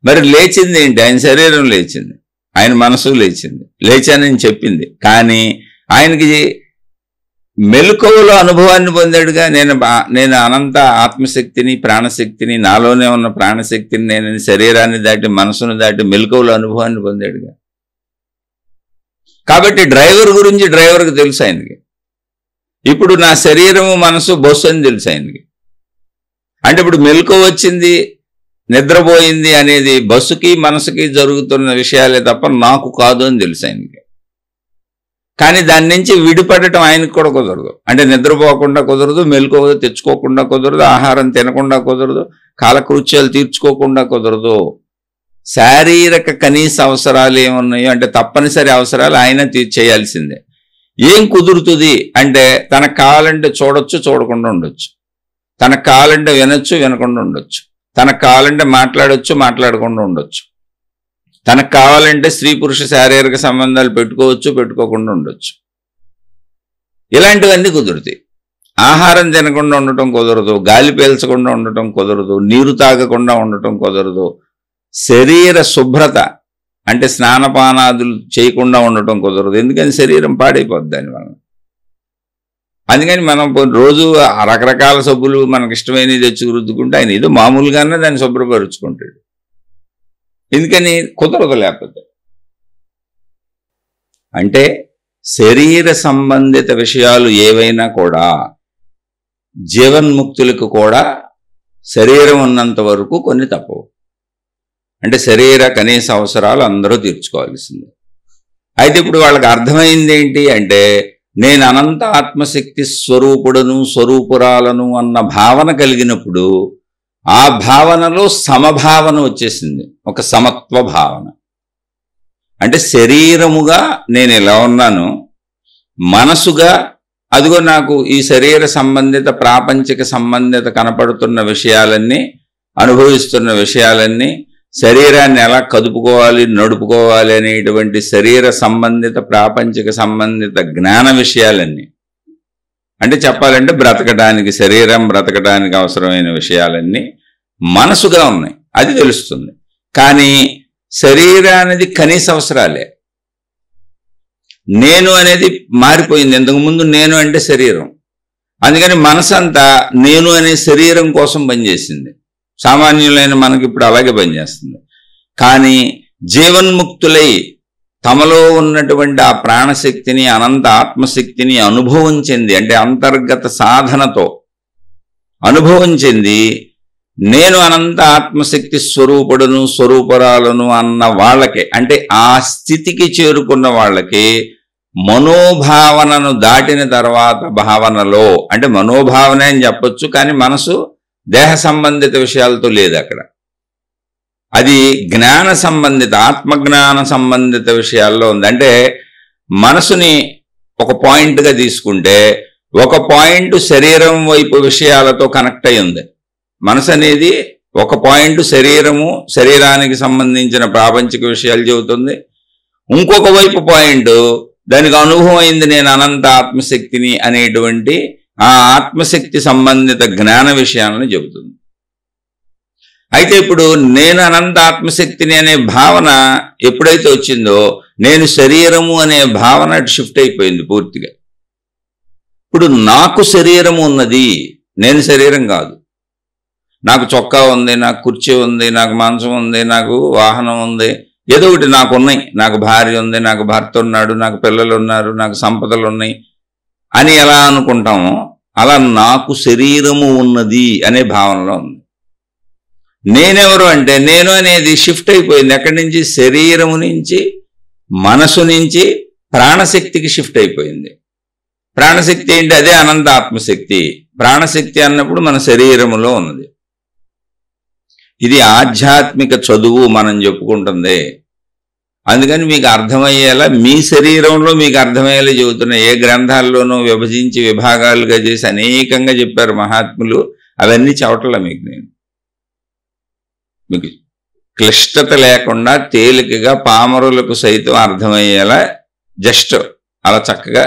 మరి లేచింది ఏంటి? ఆయన శరీరం లేచింది, ఆయన మనసు లేచింది, లేచానని చెప్పింది. కానీ ఆయనకి మెలకువలో అనుభవాన్ని పొందాడుగా. నేను అనంత ఆత్మశక్తిని, ప్రాణశక్తిని, నాలోనే ఉన్న ప్రాణశక్తిని నేను శరీరాన్ని దాటి మనసును దాటి మెలకువలో అనుభవాన్ని పొందాడుగా. కాబట్టి డ్రైవర్ గురించి డ్రైవర్కి తెలుసు ఆయనకి. ఇప్పుడు నా శరీరము మనసు బస్సు అని తెలుసు ఆయనకి. అంటే ఇప్పుడు మెలకువ వచ్చింది, నిద్రపోయింది అనేది బస్సుకి మనసుకి జరుగుతున్న విషయాలే తప్ప నాకు కాదు అని తెలుసు ఆయనకి. కానీ దాని నుంచి విడిపడటం ఆయనకు కూడా కుదరదు. అంటే నిద్రపోకుండా కుదరదు, మెలకువ తెచ్చుకోకుండా కుదరదు, ఆహారం తినకుండా కుదరదు, కాలకృత్యాలు తీర్చుకోకుండా కుదరదు. శారీరక కనీస అవసరాలు ఏమున్నాయో అంటే తప్పనిసరి అవసరాలు ఆయన చేయాల్సిందే. ఏం కుదురుతుంది అంటే తనకు కావాలంటే చూడొచ్చు, చూడకుండా ఉండొచ్చు. తనకు కావాలంటే వినొచ్చు, వినకుండా ఉండొచ్చు. తనకు కావాలంటే మాట్లాడొచ్చు, మాట్లాడకుండా ఉండొచ్చు. తనకు కావాలంటే స్త్రీ పురుష శారీరక సంబంధాలు పెట్టుకోవచ్చు, పెట్టుకోకుండా ఉండొచ్చు. ఇలాంటివన్నీ కుదురుతాయి. ఆహారం తినకుండా ఉండటం కుదరదు, గాలి పీల్చకుండా ఉండటం కుదరదు, నీరు తాగకుండా ఉండటం కుదరదు, శరీర శుభ్రత అంటే స్నానపానాదులు చేయకుండా ఉండటం కుదరదు. ఎందుకని శరీరం పాడైపోద్ది దానివల్ల. అందుకని మనం రోజు రకరకాల సబ్బులు మనకు ఇష్టమైనవి తెచ్చి రుద్దుకుంటే ఆయన ఏదో మామూలుగానే దాన్ని శుభ్రపరుచుకుంటాడు. ఎందుకని? కుదరదు లేకపోతే. అంటే శరీర సంబంధిత విషయాలు ఏవైనా కూడా జీవన్ముక్తులకు కూడా శరీరం ఉన్నంత వరకు కొన్ని తప్పవు. అంటే శరీర కనీస అవసరాలు అందరూ తీర్చుకోవాల్సిందే. అయితే ఇప్పుడు వాళ్ళకి అర్థమైంది ఏంటి అంటే నేను అనంత ఆత్మశక్తి స్వరూపుడను, స్వరూపురాలను అన్న భావన కలిగినప్పుడు ఆ భావనలో సమభావన వచ్చేసింది, ఒక సమత్వ భావన. అంటే శరీరముగా నేను ఎలా ఉన్నాను, మనసుగా అదిగో నాకు ఈ శరీర సంబంధిత ప్రాపంచిక సంబంధిత కనపడుతున్న విషయాలన్నీ, అనుభవిస్తున్న విషయాలన్నీ, శరీరాన్ని ఎలా కదుపుకోవాలి, నడుపుకోవాలి అనేటువంటి శరీర సంబంధిత ప్రాపంచిక సంబంధిత జ్ఞాన విషయాలన్నీ, అంటే చెప్పాలంటే బ్రతకడానికి, శరీరం బ్రతకడానికి అవసరమైన విషయాలన్నీ మనసుగా ఉన్నాయి. అది తెలుస్తుంది. కానీ శరీరానికి కనీస అవసరాలే. నేను అనేది మారిపోయింది. ఇంతకుముందు నేను అంటే శరీరం. అందుకని మనసంతా నేను అనే శరీరం కోసం పనిచేసింది. సామాన్యులైన మనకి ఇప్పుడు అలాగే పనిచేస్తుంది. కానీ జీవన్ముక్తులై తమలో ఉన్నటువంటి ఆ ప్రాణశక్తిని, అనంత ఆత్మశక్తిని అనుభవం చెంది, అంటే అంతర్గత సాధనతో అనుభవం చెంది నేను అనంత ఆత్మశక్తి స్వరూపుడును, స్వరూపురాలను అన్న వాళ్ళకి, అంటే ఆ స్థితికి చేరుకున్న వాళ్ళకి మనోభావనను దాటిన తర్వాత భావనలో, అంటే మనోభావన అని చెప్పొచ్చు, కానీ మనసు దేహ సంబంధిత విషయాలతో లేదు అక్కడ. అది జ్ఞాన సంబంధిత, ఆత్మజ్ఞాన సంబంధిత విషయాల్లో ఉంది. అంటే మనసుని ఒక పాయింట్గా తీసుకుంటే ఒక పాయింట్ శరీరం వైపు విషయాలతో కనెక్ట్ అయి ఉంది. మనసు అనేది ఒక పాయింట్ శరీరము, శరీరానికి సంబంధించిన ప్రాపంచిక విషయాలు చెబుతుంది. ఇంకొక వైపు పాయింట్ దానికి అనుభవం అయింది నేను అనంత ఆత్మశక్తిని అనేటువంటి ఆ ఆత్మశక్తి సంబంధిత జ్ఞాన విషయాలను చెబుతుంది. అయితే ఇప్పుడు నేను అనంత ఆత్మశక్తిని అనే భావన ఎప్పుడైతే వచ్చిందో నేను శరీరము అనే భావన షిఫ్ట్ అయిపోయింది పూర్తిగా. ఇప్పుడు నాకు శరీరము ఉన్నది, నేను శరీరం కాదు. నాకు చొక్కా ఉంది, నాకు కుర్చీ ఉంది, నాకు మంచం ఉంది, నాకు వాహనం ఉంది, ఏదో ఒకటి నాకు ఉన్నాయి. నాకు భార్య ఉంది, నాకు భర్త ఉన్నాడు, నాకు పిల్లలు ఉన్నారు, నాకు సంపదలు ఉన్నాయి అని ఎలా అనుకుంటామో అలా నాకు శరీరము ఉన్నది అనే భావనలో ఉంది. నేనెవరు అంటే నేను అనేది షిఫ్ట్ అయిపోయింది. ఎక్కడి నుంచి? శరీరము నుంచి, మనసు నుంచి, ప్రాణశక్తికి షిఫ్ట్ అయిపోయింది. ప్రాణశక్తి ఏంటి? అదే అనంత ఆత్మశక్తి. ప్రాణశక్తి అన్నప్పుడు మన శరీరములో ఉన్నది. ఇది ఆధ్యాత్మిక చదువు మనం చెప్పుకుంటుంది. అందుకని మీకు అర్థమయ్యేలా, మీ శరీరంలో మీకు అర్థమయ్యేలా చెబుతున్నా. ఏ గ్రంథాల్లోనూ విభజించి విభాగాలుగా చేసి అనేకంగా చెప్పారు మహాత్ములు. అవన్నీ చెప్పట్లా మీకు క్లిష్టత లేకుండా తేలికగా పామరులకు సైతం అర్థమయ్యేలా జస్ట్ అలా చక్కగా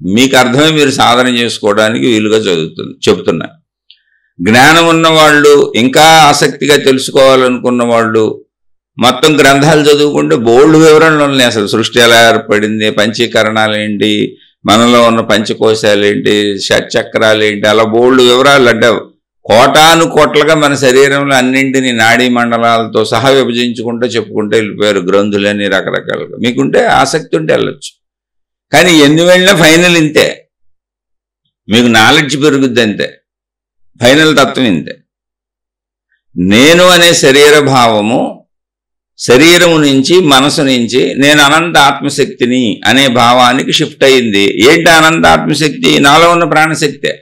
మీకు అర్థమై మీరు సాధన చేసుకోవడానికి వీలుగా చెబుతున్నా. జ్ఞానం ఉన్నవాళ్ళు, ఇంకా ఆసక్తిగా తెలుసుకోవాలనుకున్న వాళ్ళు మొత్తం గ్రంథాలు చదువుకుంటే బోల్డ్ వివరణలు ఉన్నాయి. అసలు సృష్టి ఎలా ఏర్పడింది, పంచీకరణాలు ఏంటి, మనలో ఉన్న పంచకోశాలు ఏంటి, షట్చక్రాలు ఏంటి, అలా బోల్డ్ వివరాలు. అంటే కోటాను కోట్లుగా మన శరీరంలో అన్నింటినీ నాడీ మండలాలతో సహా విభజించుకుంటూ చెప్పుకుంటూ వెళ్ళిపోయారు గ్రంథులని రకరకాలుగా. మీకుంటే ఆసక్తి ఉంటే వెళ్ళొచ్చు. కానీ ఎన్ని వెళ్ళినా ఫైనల్ ఇంతే. మీకు నాలెడ్జ్ పెరుగుద్ది అంతే. ఫైనల్ తత్వం ఇంతే. నేను అనే శరీర భావము శరీరము నుంచి, మనసు నుంచి నేను అనంత ఆత్మశక్తిని అనే భావానికి షిఫ్ట్ అయింది. ఏంటి అనంత ఆత్మశక్తి? నాలో ఉన్న ప్రాణశక్తే.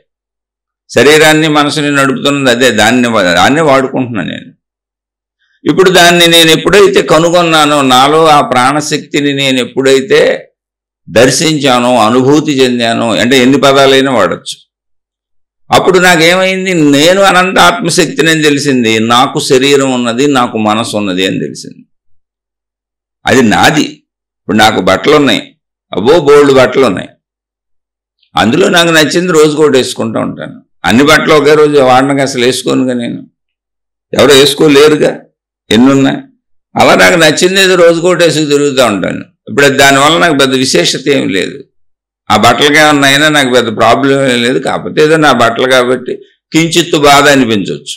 శరీరాన్ని మనసుని నడుపుతున్నది అదే. దాన్ని వాడుకుంటున్నాను నేను. ఇప్పుడు దాన్ని నేను ఎప్పుడైతే కనుగొన్నానో, నాలో ఆ ప్రాణశక్తిని నేను ఎప్పుడైతే దర్శించానో, అనుభూతి చెందానో, అంటే ఎన్ని పదాలైనా వాడచ్చు. అప్పుడు నాకేమైంది? నేను అనంత ఆత్మశక్తిని అని తెలిసింది. నాకు శరీరం ఉన్నది, నాకు మనసు ఉన్నది అని తెలిసింది. అది నాది. ఇప్పుడు నాకు బట్టలు ఉన్నాయి, బోల్డ్ బట్టలు ఉన్నాయి. అందులో నాకు నచ్చింది రోజుకోటి వేసుకుంటూ ఉంటాను. అన్ని బట్టలు ఒకే రోజు వాడడానికి అసలు వేసుకోనుగా నేను. ఎవరో వేసుకోలేరుగా, ఎన్నున్నాయి. అలా నాకు నచ్చింది ఏదో రోజుకోటి వేసుకు తిరుగుతూ ఉంటాను. ఇప్పుడు దానివల్ల నాకు పెద్ద విశేషత ఏమి లేదు. ఆ బట్టలకి ఏమన్నా అయినా నాకు పెద్ద ప్రాబ్లం ఏం లేదు. కాకపోతే ఏదో నా బట్టలు కాబట్టి కించిత్తు బాధ అనిపించవచ్చు.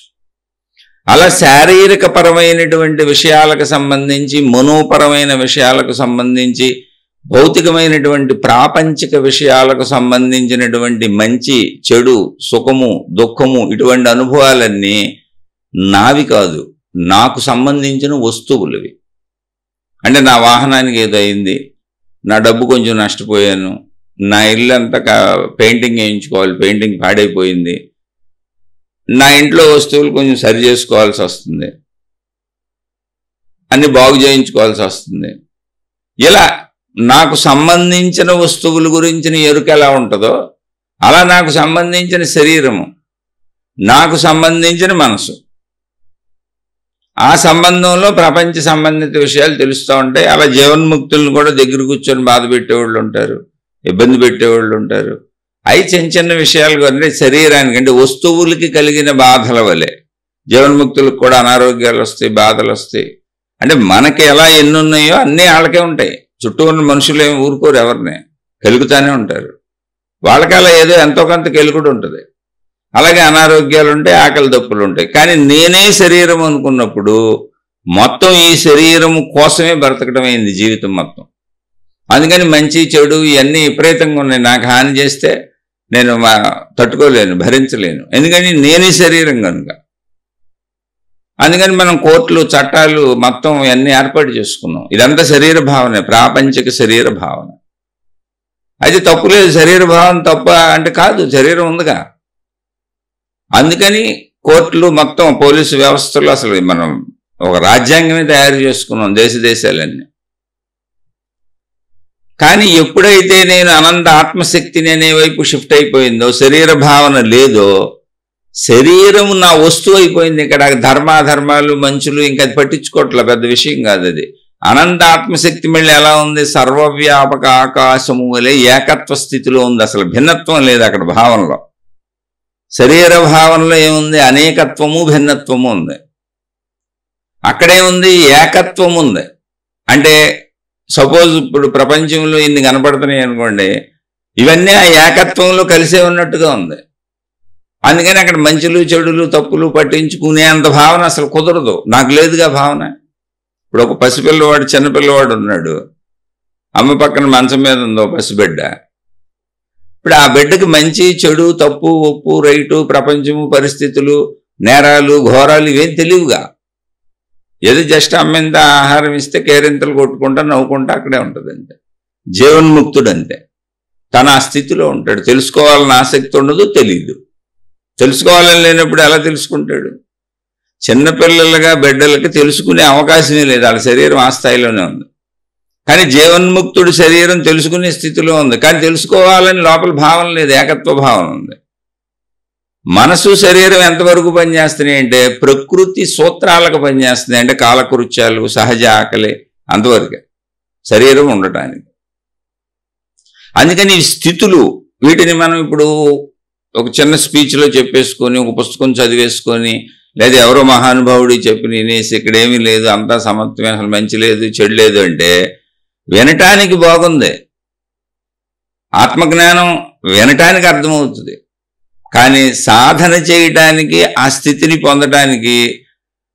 అలా శారీరక పరమైనటువంటి విషయాలకు సంబంధించి, మనోపరమైన విషయాలకు సంబంధించి, భౌతికమైనటువంటి ప్రాపంచిక విషయాలకు సంబంధించినటువంటి మంచి, చెడు, సుఖము, దుఃఖము, ఇటువంటి అనుభవాలన్నీ నావి కాదు, నాకు సంబంధించిన వస్తువులవి. అంటే నా వాహనానికి ఏదో అయింది, నా డబ్బు కొంచెం నష్టపోయాను, నా ఇల్లు అంతా పెయింటింగ్ వేయించుకోవాలి, పెయింటింగ్ పాడైపోయింది, నా ఇంట్లో వస్తువులు కొంచెం సరి చేసుకోవాల్సి వస్తుంది, అన్ని బాగు చేయించుకోవాల్సి వస్తుంది. ఇలా నాకు సంబంధించిన వస్తువుల గురించిన ఎరుక ఎలా ఉంటుందో అలా నాకు సంబంధించిన శరీరము, నాకు సంబంధించిన మనసు, ఆ సంబంధంలో ప్రపంచ సంబంధిత విషయాలు తెలుస్తూ ఉంటాయి. అలా జీవన్ముక్తులను కూడా దగ్గర కూర్చొని బాధ పెట్టేవాళ్ళు ఉంటారు, ఇబ్బంది పెట్టేవాళ్ళు ఉంటారు. అవి చిన్న చిన్న విషయాలు అంటే శరీరానికి, అంటే వస్తువులకి కలిగిన బాధల వలె జీవన్ముక్తులకు కూడా అనారోగ్యాలు వస్తాయి, బాధలు వస్తాయి. అంటే మనకి ఎలా ఎన్ని ఉన్నాయో అన్నీ వాళ్ళకే ఉంటాయి. చుట్టూ ఉన్న మనుషులు ఏమి ఊరుకోరు, ఎవరిని కెలుగుతానే ఉంటారు. వాళ్ళకి అలా ఏదో ఎంతో కొంత కెలుగుడు ఉంటుంది. అలాగే అనారోగ్యాలు ఉంటాయి, ఆకలి దప్పులు ఉంటాయి. కానీ నేనే శరీరం అనుకున్నప్పుడు మొత్తం ఈ శరీరం కోసమే బ్రతకడం అయింది జీవితం మొత్తం. అందుకని మంచి చెడు ఇవన్నీ విపరీతంగా ఉన్నాయి. నాకు హాని చేస్తే నేను తట్టుకోలేను, భరించలేను. ఎందుకని నేనే శరీరం కనుక. అందుకని మనం కోర్టులు, చట్టాలు మొత్తం ఇవన్నీ ఏర్పాటు చేసుకున్నాం. ఇదంతా శరీర భావనే, ప్రాపంచిక శరీర భావన. అది తప్పులేదు, శరీర భావన తప్ప అంటే కాదు, శరీరం ఉందిగా. అందుకని కోర్టులు మొత్తం, పోలీసు వ్యవస్థలు, అసలు మనం ఒక రాజ్యాంగమే తయారు చేసుకున్నాం దేశాలన్నీ. కానీ ఎప్పుడైతే నేను అనంత ఆత్మశక్తిని అనే వైపు షిఫ్ట్ అయిపోయిందో, శరీర భావన లేదో, శరీరము నా వస్తువు అయిపోయింది. ఇక్కడ ధర్మాధర్మాలు, మంచులు ఇంకా అది పట్టించుకోవట్లే, పెద్ద విషయం కాదు అది. అనంత ఆత్మశక్తి మళ్ళీ ఎలా ఉంది? సర్వవ్యాపక ఆకాశము వలె ఏకత్వ స్థితిలో ఉంది. అసలు భిన్నత్వం లేదు అక్కడ భావనలో. శరీర భావనలో ఏముంది? అనేకత్వము, భిన్నత్వము ఉంది. అక్కడేముంది? ఏకత్వం ఉంది. అంటే సపోజ్ ఇప్పుడు ప్రపంచంలో ఇన్ని కనపడుతున్నాయి అనుకోండి, ఇవన్నీ ఆ ఏకత్వంలో కలిసే ఉన్నట్టుగా ఉంది. అందుకని అక్కడ మంచులు, చెడులు, తప్పులు పట్టించుకునే అంత భావన అసలు కుదరదు. నాకు లేదుగా భావన. ఇప్పుడు ఒక పసిపిల్లవాడు, చిన్నపిల్లవాడు ఉన్నాడు, అమ్మ పక్కన మంచం మీద ఉందో పసిబిడ్డ. ఇప్పుడు ఆ బిడ్డకి మంచి, చెడు, తప్పు, ఒప్పు, రైటు, ప్రపంచము, పరిస్థితులు, నేరాలు, ఘోరాలు ఇవేం తెలియవుగా. ఏదో జస్ట్ అమ్మింత ఆహారం ఇస్తే కేరింతలు కొట్టుకుంటా నవ్వుకుంటా అక్కడే ఉంటుంది అంతే. జీవన్ముక్తుడు అంతే. తన ఆ స్థితిలో ఉంటాడు. తెలుసుకోవాలని ఆసక్తి ఉండదు, తెలియదు. తెలుసుకోవాలని లేనప్పుడు ఎలా తెలుసుకుంటాడు? చిన్నపిల్లలుగా బిడ్డలకి తెలుసుకునే అవకాశమే లేదు, వాళ్ళ శరీరం ఆ స్థాయిలోనే ఉంది. కానీ జీవన్ముక్తుడు శరీరం తెలుసుకునే స్థితిలో ఉంది, కానీ తెలుసుకోవాలని లోపల భావన లేదు, ఏకత్వ భావన ఉంది. మనసు శరీరం ఎంతవరకు పనిచేస్తున్నాయి అంటే ప్రకృతి సూత్రాలకు పనిచేస్తున్నాయి, అంటే కాలకృత్యాలు, సహజ ఆకలి, అంతవరకే శరీరం ఉండటానికి. అందుకని ఈ స్థితులు, వీటిని మనం ఇప్పుడు ఒక చిన్న స్పీచ్లో చెప్పేసుకొని, ఒక పుస్తకం చదివేసుకొని, లేదా ఎవరో మహానుభావుడి చెప్పి నేనేసి ఇక్కడ ఏమీ లేదు, అంతా సమత్వమే, అసలు మంచి లేదు చెడు లేదు అంటే వినటానికి బాగుంది, ఆత్మజ్ఞానం వినటానికి అర్థమవుతుంది. కానీ సాధన చేయటానికి, ఆ స్థితిని పొందటానికి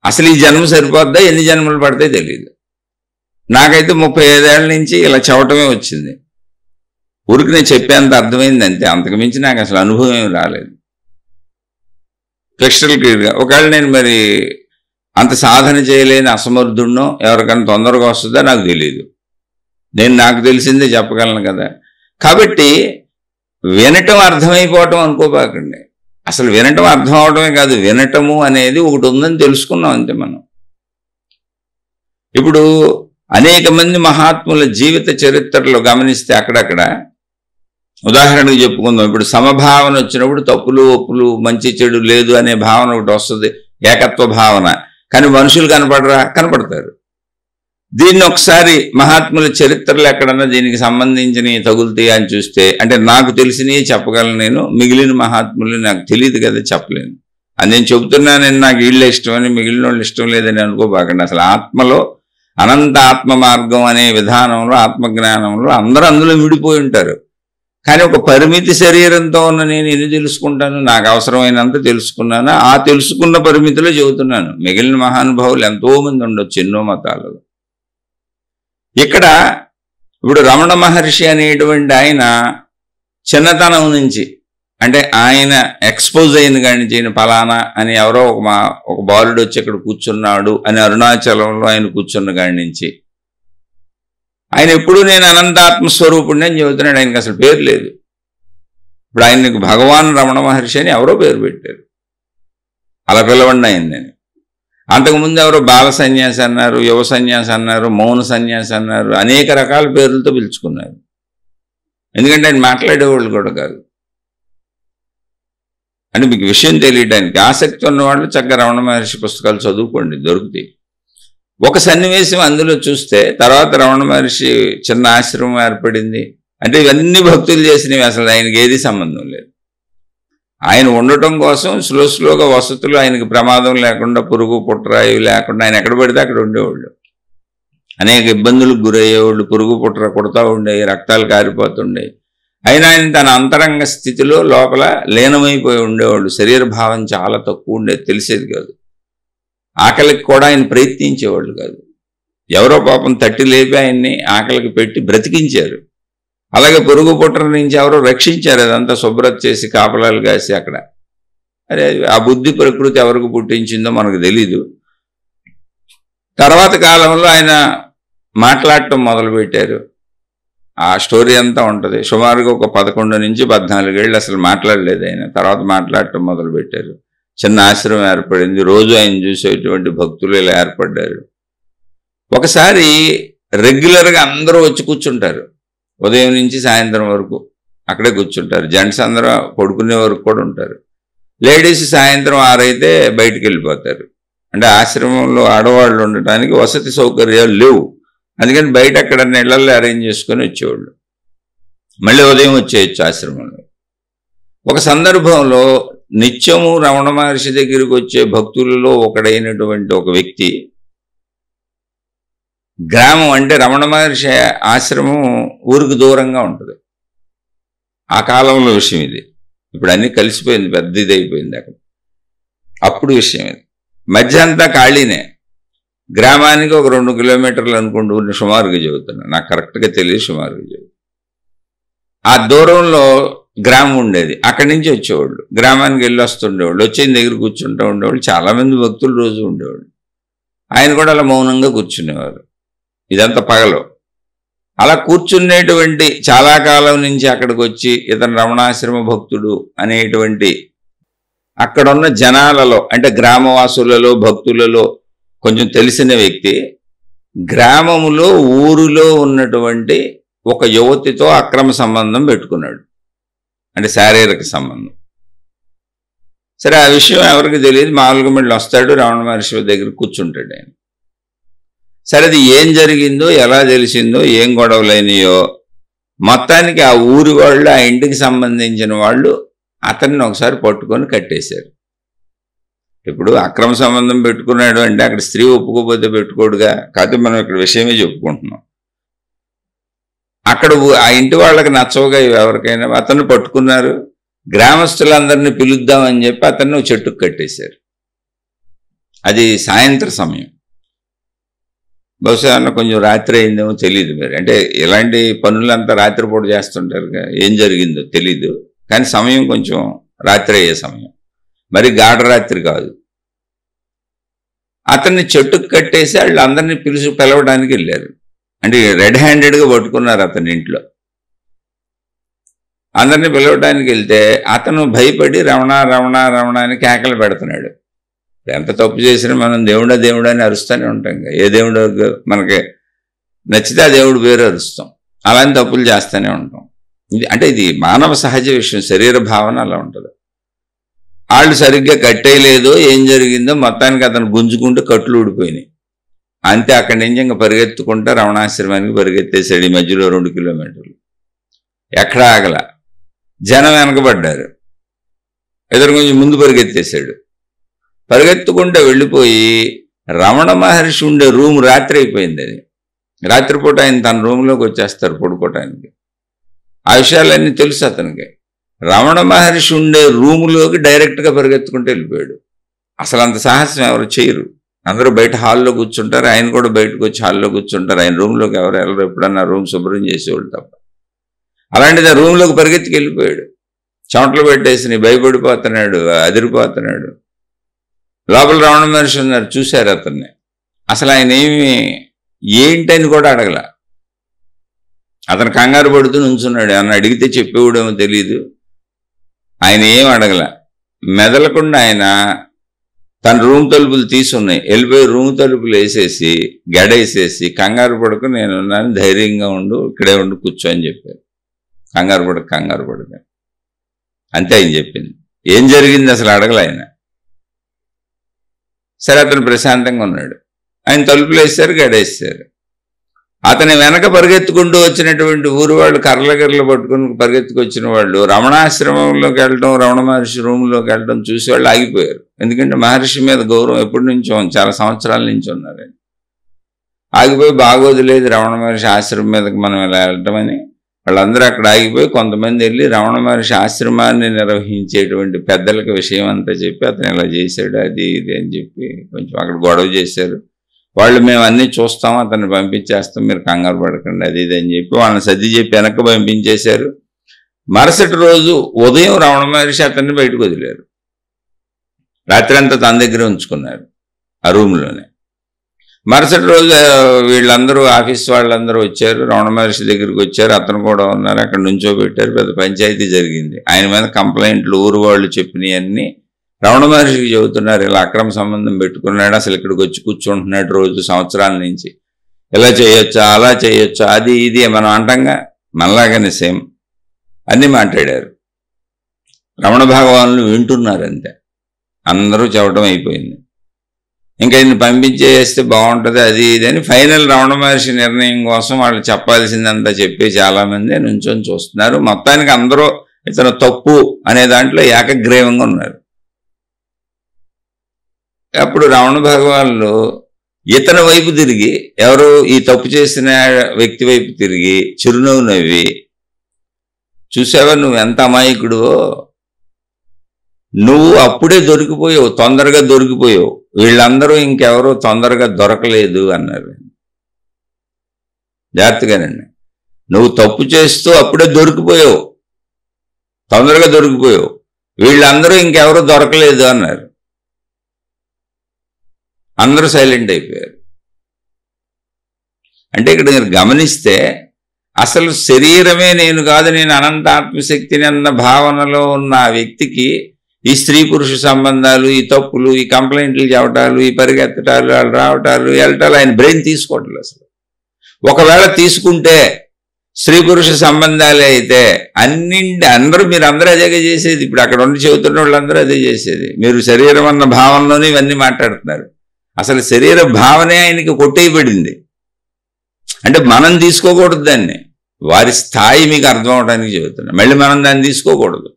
అసలు ఈ జన్మ సరిపోద్దా, ఎన్ని జన్మలు పడితే తెలియదు. నాకైతే 35 ఏళ్ళ నుంచి ఇలా చెప్పటమే వచ్చింది. ఊరికి నేను చెప్పేంత అర్థమైంది అంతే, అంతకుమించి నాకు అసలు అనుభవం ఏమి రాలేదు. క్లిస్టల్ క్లియర్గా. ఒకవేళ నేను మరి అంత సాధన చేయలేని అసమర్థుడినో, ఎవరికైనా తొందరగా వస్తుందో నాకు తెలియదు. నాకు తెలిసిందే చెప్పగలను కదా. కాబట్టి వినటం అర్థమైపోవటం అనుకోబాకండి. అసలు వినటం అర్థం అవడమే కాదు, వినటము అనేది ఒకటి ఉందని తెలుసుకున్నాం అంతే మనం. ఇప్పుడు అనేక మంది మహాత్ముల జీవిత చరిత్రలో గమనిస్తే అక్కడక్కడ ఉదాహరణకు చెప్పుకుందాం. ఇప్పుడు సమభావన వచ్చినప్పుడు తప్పులు ఒప్పులు, మంచి చెడు లేదు అనే భావన ఒకటి వస్తుంది, ఏకత్వ భావన. కానీ మనుషులు కనపడరా? కనపడతారు. దీన్ని ఒకసారి మహాత్ముల చరిత్రలు ఎక్కడన్నా దీనికి సంబంధించినవి తగులుతాయి అని చూస్తే, అంటే నాకు తెలిసినవి చెప్పగలను నేను, మిగిలిన మహాత్ములు నాకు తెలియదు కదా, చెప్పలేను. అది నేను చెబుతున్నాను, నాకు వీళ్ళే ఇష్టమని మిగిలిన వాళ్ళు ఇష్టం లేదని అనుకోబాకండి. అసలు ఆత్మలో అనంత ఆత్మ మార్గం అనే విధానంలో, ఆత్మజ్ఞానంలో అందరూ అందులో విడిపోయి ఉంటారు. కానీ ఒక పరిమితి శరీరంతో ఉన్న నేను ఎన్ని తెలుసుకుంటాను, నాకు అవసరమైనంత తెలుసుకున్నాను, ఆ తెలుసుకున్న పరిమితిలో చెబుతున్నాను. మిగిలిన మహానుభావులు ఎంతోమంది ఉండొచ్చు, ఎన్నో మతాలలో. ఇక్కడ ఇప్పుడు రమణ మహర్షి అనేటువంటి ఆయన చిన్నతనం నుంచి, అంటే ఆయన ఎక్స్పోజ్ అయిన కానీ చేయని ఫలానా అని ఎవరో ఒక బాలుడు వచ్చి ఇక్కడ కూర్చున్నాడు అని అరుణాచలంలో ఆయన కూర్చున్న కాడి నుంచి ఆయన ఎప్పుడు నేను అనంతాత్మస్వరూపుడిని అని చెబుతున్నాడు. ఆయనకి అసలు పేరు లేదు. ఇప్పుడు ఆయనకు భగవాన్ రమణ మహర్షి అని ఎవరో పేరు పెట్టారు, అలా పిలవండి ఆయన్ని. అంతకుముందు ఎవరో బాల సన్యాసి అన్నారు, యువ సన్యాసి అన్నారు, మౌన సన్యాసి అన్నారు, అనేక రకాల పేర్లతో పిలుచుకున్నారు. ఎందుకంటే ఆయన మాట్లాడేవాళ్ళు కూడా కాదు. అంటే మీకు విషయం తెలియడానికి ఆసక్తి ఉన్నవాళ్ళు చక్కగా రమణ మహర్షి పుస్తకాలు చదువుకోండి, దొరుకుతాయి. ఒక సన్నివేశం అందులో చూస్తే, తర్వాత రమణ మహర్షి చిన్న ఆశ్రమం ఏర్పడింది అంటే ఇవన్నీ భక్తులు చేసినవి, అసలు ఆయనకి ఏది సంబంధం లేదు. ఆయన ఉండటం కోసం స్లోగా వసతులు, ఆయనకి ప్రమాదం లేకుండా, పురుగు పుట్రాయి లేకుండా ఆయన ఎక్కడ పడితే అక్కడ ఉండేవాళ్ళు. అనేక ఇబ్బందులకు గురయ్యేవాళ్ళు, పురుగు పుట్ర కొడతా ఉండేవి, రక్తాలు కారిపోతుండేవి. అయినా ఆయన తన అంతరంగ స్థితిలో లోపల లీనమైపోయి ఉండేవాళ్ళు. శరీర భావం చాలా తక్కువ ఉండేది, తెలిసేది కాదు. ఆకలికి కూడా ఆయన ప్రయత్నించేవాళ్ళు కాదు. ఎవరో పాపం తట్టి లేపి ఆయన్ని ఆకలికి పెట్టి బ్రతికించారు. అలాగే పురుగు పుట్ర నుంచి ఎవరో రక్షించారు, అదంతా శుభ్రత చేసి కాపలాలు కాసి అక్కడ. అదే ఆ బుద్ధి ప్రకృతి ఎవరికి పుట్టించిందో మనకు తెలీదు. తర్వాత కాలంలో ఆయన మాట్లాడటం మొదలుపెట్టారు. ఆ స్టోరీ అంతా ఉంటుంది. సుమారుగా ఒక 11 నుంచి 14 ఏళ్ళు అసలు మాట్లాడలేదు ఆయన. తర్వాత మాట్లాడటం మొదలుపెట్టారు. చిన్న ఆశ్రమం ఏర్పడింది. రోజు ఆయన చూసేటువంటి భక్తులు ఇలా ఏర్పడ్డారు. ఒకసారి రెగ్యులర్గా అందరూ వచ్చి కూర్చుంటారు, ఉదయం నుంచి సాయంత్రం వరకు అక్కడే కూర్చుంటారు. జెంట్స్ అందరూ పడుకునే వరకు కూడా ఉంటారు. లేడీస్ సాయంత్రం 6 అయితే బయటికి వెళ్ళిపోతారు. అంటే ఆశ్రమంలో ఆడవాళ్ళు ఉండటానికి వసతి సౌకర్యాలు లేవు. అందుకని బయట అక్కడ ఇళ్లల్లో అరేంజ్ చేసుకొని వచ్చేవాళ్ళు. మళ్ళీ ఉదయం వచ్చేయచ్చు ఆశ్రమంలో. ఒక సందర్భంలో నిత్యము రమణ మహర్షి దగ్గరికి వచ్చే భక్తులలో ఒకడైనటువంటి ఒక వ్యక్తి, గ్రామం అంటే రమణ మహర్షి ఆశ్రమం ఊరికి దూరంగా ఉంటుంది. ఆ కాలంలో విషయం ఇది. ఇప్పుడు అన్నీ కలిసిపోయింది, పెద్ద ఇది అయిపోయింది అక్కడ. అప్పుడు విషయం ఇది. మధ్య అంతా ఖాళీనే. గ్రామానికి ఒక 2 కిలోమీటర్లు అనుకుంటూ సుమారుగా చెబుతున్నా, నాకు కరెక్ట్గా తెలియదు, సుమారుగా చెబుతున్నా. ఆ దూరంలో గ్రామం ఉండేది. అక్కడి నుంచి వచ్చేవాళ్ళు, గ్రామానికి వెళ్ళి వస్తుండేవాళ్ళు, వచ్చిన దగ్గర కూర్చుంటూ ఉండేవాళ్ళు. చాలామంది భక్తులు రోజు ఉండేవాళ్ళు. ఆయన కూడా అలా మౌనంగా కూర్చునేవారు. ఇదంతా పగలు. అలా కూర్చునేటువంటి చాలా కాలం నుంచి అక్కడికి వచ్చి ఇతను రమణాశ్రమ భక్తుడు అనేటువంటి అక్కడున్న జనాలలో అంటే గ్రామవాసులలో భక్తులలో కొంచెం తెలిసిన వ్యక్తి గ్రామములో ఊరిలో ఉన్నటువంటి ఒక యువతితో అక్రమ సంబంధం పెట్టుకున్నాడు, అంటే శారీరక సంబంధం. సరే, ఆ విషయం ఎవరికి తెలియదు. మామూలుగా మళ్ళీ వస్తాడు, రమణ మహర్షి దగ్గర కూర్చుంటాడు ఆయన. సరే, అది ఏం జరిగిందో, ఎలా తెలిసిందో, ఏం గొడవలైనయో మొత్తానికి ఆ ఊరి వాళ్ళు, ఆ ఇంటికి సంబంధించిన వాళ్ళు అతన్ని ఒకసారి పట్టుకొని కట్టేశారు. ఇప్పుడు అక్రమ సంబంధం పెట్టుకున్నాడు అంటే అక్కడ స్త్రీ ఒప్పుకోకపోతే పెట్టుకోడుగా, కాకపోతే మనం ఇక్కడ విషయమే చెప్పుకుంటున్నాం. అక్కడ ఆ ఇంటి వాళ్ళకి నచ్చవుగా ఎవరికైనా. అతన్ని పట్టుకున్నారు, గ్రామస్తులందరినీ పిలుద్దామని చెప్పి అతన్ని చెట్టుకు కట్టేశారు. అది సాయంత్రం సమయం, బహుశా కొంచెం రాత్రి అయిందేమో తెలియదు. మరి అంటే ఇలాంటి పనులంతా రాత్రిపూట చేస్తుంటారు, ఏం జరిగిందో తెలీదు. కానీ సమయం కొంచెం రాత్రి అయ్యే సమయం, మరి గాఢరాత్రి కాదు. అతన్ని చెట్టుకు కట్టేసి వాళ్ళు అందరినీ పిలవడానికి వెళ్ళారు. అంటే రెడ్ హ్యాండెడ్గా పట్టుకున్నారు అతని ఇంట్లో. అందరినీ పిలవడానికి వెళ్తే అతను భయపడి రమణ రమణ రమణ అని కేకలు పెడుతున్నాడు. ఎంత తప్పు చేసినా మనం దేవుడా దేవుడా అని అరుస్తూనే ఉంటాం. ఏ దేవుడు మనకి నచ్చితే ఆ దేవుడు పేరు అరుస్తాం, అలాంటి తప్పులు చేస్తూనే ఉంటాం. అంటే ఇది మానవ సహజ విషయం, శరీర భావన అలా ఉంటుంది. వాళ్ళు సరిగ్గా కట్టేయలేదో ఏం జరిగిందో మొత్తానికి అతను గుంజుకుంటూ కట్లు ఊడిపోయినాయి. అంతే, అక్కడి నుంచి ఇంకా పరిగెత్తుకుంటా రమణాశ్రమానికి పరిగెత్తేసాడు. ఈ మధ్యలో 2 కిలోమీటర్లు ఎక్కడా ఆగల. జనం వెనకబడ్డారు, ఎదురు కొంచెం ముందు పరిగెత్తేసాడు. పరిగెత్తుకుంటూ వెళ్ళిపోయి రమణ మహర్షి ఉండే రూమ్ రాత్రి అయిపోయింది. అది రాత్రిపూట ఆయన తన రూమ్లోకి వచ్చేస్తారు పడుకోవటానికి. ఆ విషయాలన్నీ తెలుసు అతనికి. రమణ మహర్షి ఉండే రూములోకి డైరెక్ట్గా పరిగెత్తుకుంటూ వెళ్ళిపోయాడు. అసలు అంత సాహసం ఎవరు చేయరు. అందరూ బయట హాల్లో కూర్చుంటారు, ఆయన కూడా బయటకు వచ్చి హాల్లో కూర్చుంటారు. ఆయన రూమ్లోకి ఎవరు వెళ్ళరు, ఎప్పుడన్నా రూమ్ శుభ్రం చేసేవాళ్ళు తప్ప. అలాంటిది ఆ రూమ్లోకి పరిగెత్తుకు వెళ్ళిపోయాడు. చెమటలు పెట్టేసి భయపడిపోతున్నాడు, అదిరిపోతున్నాడు. లోపల రమణ మహర్షి ఉన్నారు, చూశారు అతన్ని. అసలు ఆయన ఏంటని కూడా అడగల. అతను కంగారు పడుతూ నుంచున్నాడు. ఏమన్నా అడిగితే చెప్పేవాడేమో తెలీదు. ఆయన ఏం అడగల, మెదలకుండా ఆయన తన రూమ్ తలుపులు తీసున్నాయి, వెళ్ళిపోయి రూమ్ తలుపులు వేసేసి గడేసేసి కంగారు పడుకు నేనున్నాను, ధైర్యంగా ఉండు, ఇక్కడే ఉండు, కూర్చో అని చెప్పారు. కంగారు పడక అంతే ఆయన చెప్పింది. ఏం జరిగింది అసలు అడగల ఆయన. సరే, అతను ప్రశాంతంగా ఉన్నాడు. ఆయన తలుపులు వేసారు, గడేసారు. అతని వెనక పరిగెత్తుకుంటూ వచ్చినటువంటి ఊరు వాళ్ళు కర్రలు పట్టుకుని పరిగెత్తుకొచ్చిన వాళ్ళు రమణాశ్రమంలోకి వెళ్ళడం, రమణ మహర్షి రూమ్లోకి వెళ్ళడం చూసి వాళ్ళు ఆగిపోయారు. ఎందుకంటే మహర్షి మీద గౌరవం ఎప్పటి నుంచో, చాలా సంవత్సరాల నుంచి ఉన్నారు. ఆగిపోయి బాగోదు లేదు రమణ మహర్షి ఆశ్రమం మీదకి మనం ఇలా వెళ్ళటం అని వాళ్ళందరూ అక్కడ ఆగిపోయి కొంతమంది వెళ్ళి రమణ మహర్షి ఆశ్రమాన్ని నిర్వహించేటువంటి పెద్దలకు విషయం అంతా చెప్పి అతను ఇలా చేశాడు, అది ఇది అని చెప్పి కొంచెం అక్కడ గొడవ చేశారు. వాళ్ళు మేము అన్నీ చూస్తాం, అతన్ని పంపించేస్తాం, మీరు కంగారు పడకండి, అది ఇది అని చెప్పి వాళ్ళని సర్ది చెప్పి వెనక్కి పంపించేశారు. మరుసటి రోజు ఉదయం రమణ మహర్షి అతన్ని బయటకు వదిలేరు. రాత్రి అంతా తన దగ్గర ఉంచుకున్నారు ఆ రూమ్లోనే. మరుసటి రోజు వీళ్ళందరూ ఆఫీస్ వాళ్ళందరూ వచ్చారు, రమణ మహర్షి దగ్గరికి వచ్చారు. అతను కూడా ఉన్నారు, అక్కడ నుంచోబెట్టారు. పెద్ద పంచాయతీ జరిగింది. ఆయన మీద కంప్లైంట్లు ఊరు వాళ్ళు చెప్పినవన్నీ రమణ మహర్షికి చెబుతున్నారు. ఇలా అక్రమ సంబంధం పెట్టుకున్నాడు, అసలు ఇక్కడికి వచ్చి కూర్చుంటున్నాడు రోజు సంవత్సరాల నుంచి, ఇలా చేయొచ్చా అలా చేయొచ్చా, అది ఇది మనం అంటంగా మనలాగానే సేమ్ అన్నీ మాట్లాడారు. రమణ భగవానులు వింటున్నారు అంతే, అందరూ చెప్పడం అయిపోయింది. ఇంకా ఈయన్ని పంపించేస్తే బాగుంటుంది, అది ఇది అని ఫైనల్ రమణ మహర్షి నిర్ణయం కోసం వాళ్ళు చెప్పాల్సిందంతా చెప్పి చాలామంది నుంచొని చూస్తున్నారు. మొత్తానికి అందరూ ఇతను తప్పు అనే దాంట్లో ఏకగ్రీవంగా ఉన్నారు. అప్పుడు రమణ భగవానులు ఇతని వైపు తిరిగి, ఎవరు ఈ తప్పు చేసిన వ్యక్తి వైపు తిరిగి చిరునవ్వు నవ్వి, చూసావా నువ్వు ఎంత అమాయకుడువో, నువ్వు అప్పుడే దొరికిపోయావు, తొందరగా దొరికిపోయావు, వీళ్ళందరూ ఇంకెవరో తొందరగా దొరకలేదు అన్నారు. జాగ్రత్తగానండి, నువ్వు తప్పు చేస్తూ అప్పుడే దొరికిపోయావు, తొందరగా దొరికిపోయావు, వీళ్ళందరూ ఇంకెవరో దొరకలేదు అన్నారు. అందరూ సైలెంట్ అయిపోయారు. అంటే ఇక్కడ మీరు గమనిస్తే అసలు శరీరమే నేను కాదు, నేను అనంత ఆత్మశక్తిని అన్న భావనలో ఉన్న ఆ వ్యక్తికి ఈ స్త్రీ పురుష సంబంధాలు, ఈ తప్పులు, ఈ కంప్లైంట్లు చెప్పటాలు, ఈ పరిగెత్తటాలు, వాళ్ళు రావటాలు వెళ్ళటాలు ఆయన బ్రెయిన్ తీసుకోవట్లేదు అసలు. ఒకవేళ తీసుకుంటే స్త్రీ పురుష సంబంధాలే అయితే మీరు అందరూ అదే చేసేది. ఇప్పుడు అక్కడ ఉండి చెబుతున్న వాళ్ళందరూ అదే చేసేది. మీరు శరీరం అన్న భావనలోనే ఇవన్నీ మాట్లాడుతున్నారు. అసలు శరీర భావనే ఆయనకి కొట్టేయబడింది. అంటే మనం తీసుకోకూడదు దాన్ని. వారి స్థాయి మీకు అర్థం అవడానికి చెబుతున్నా. మళ్ళీ మనం దాన్ని తీసుకోకూడదు.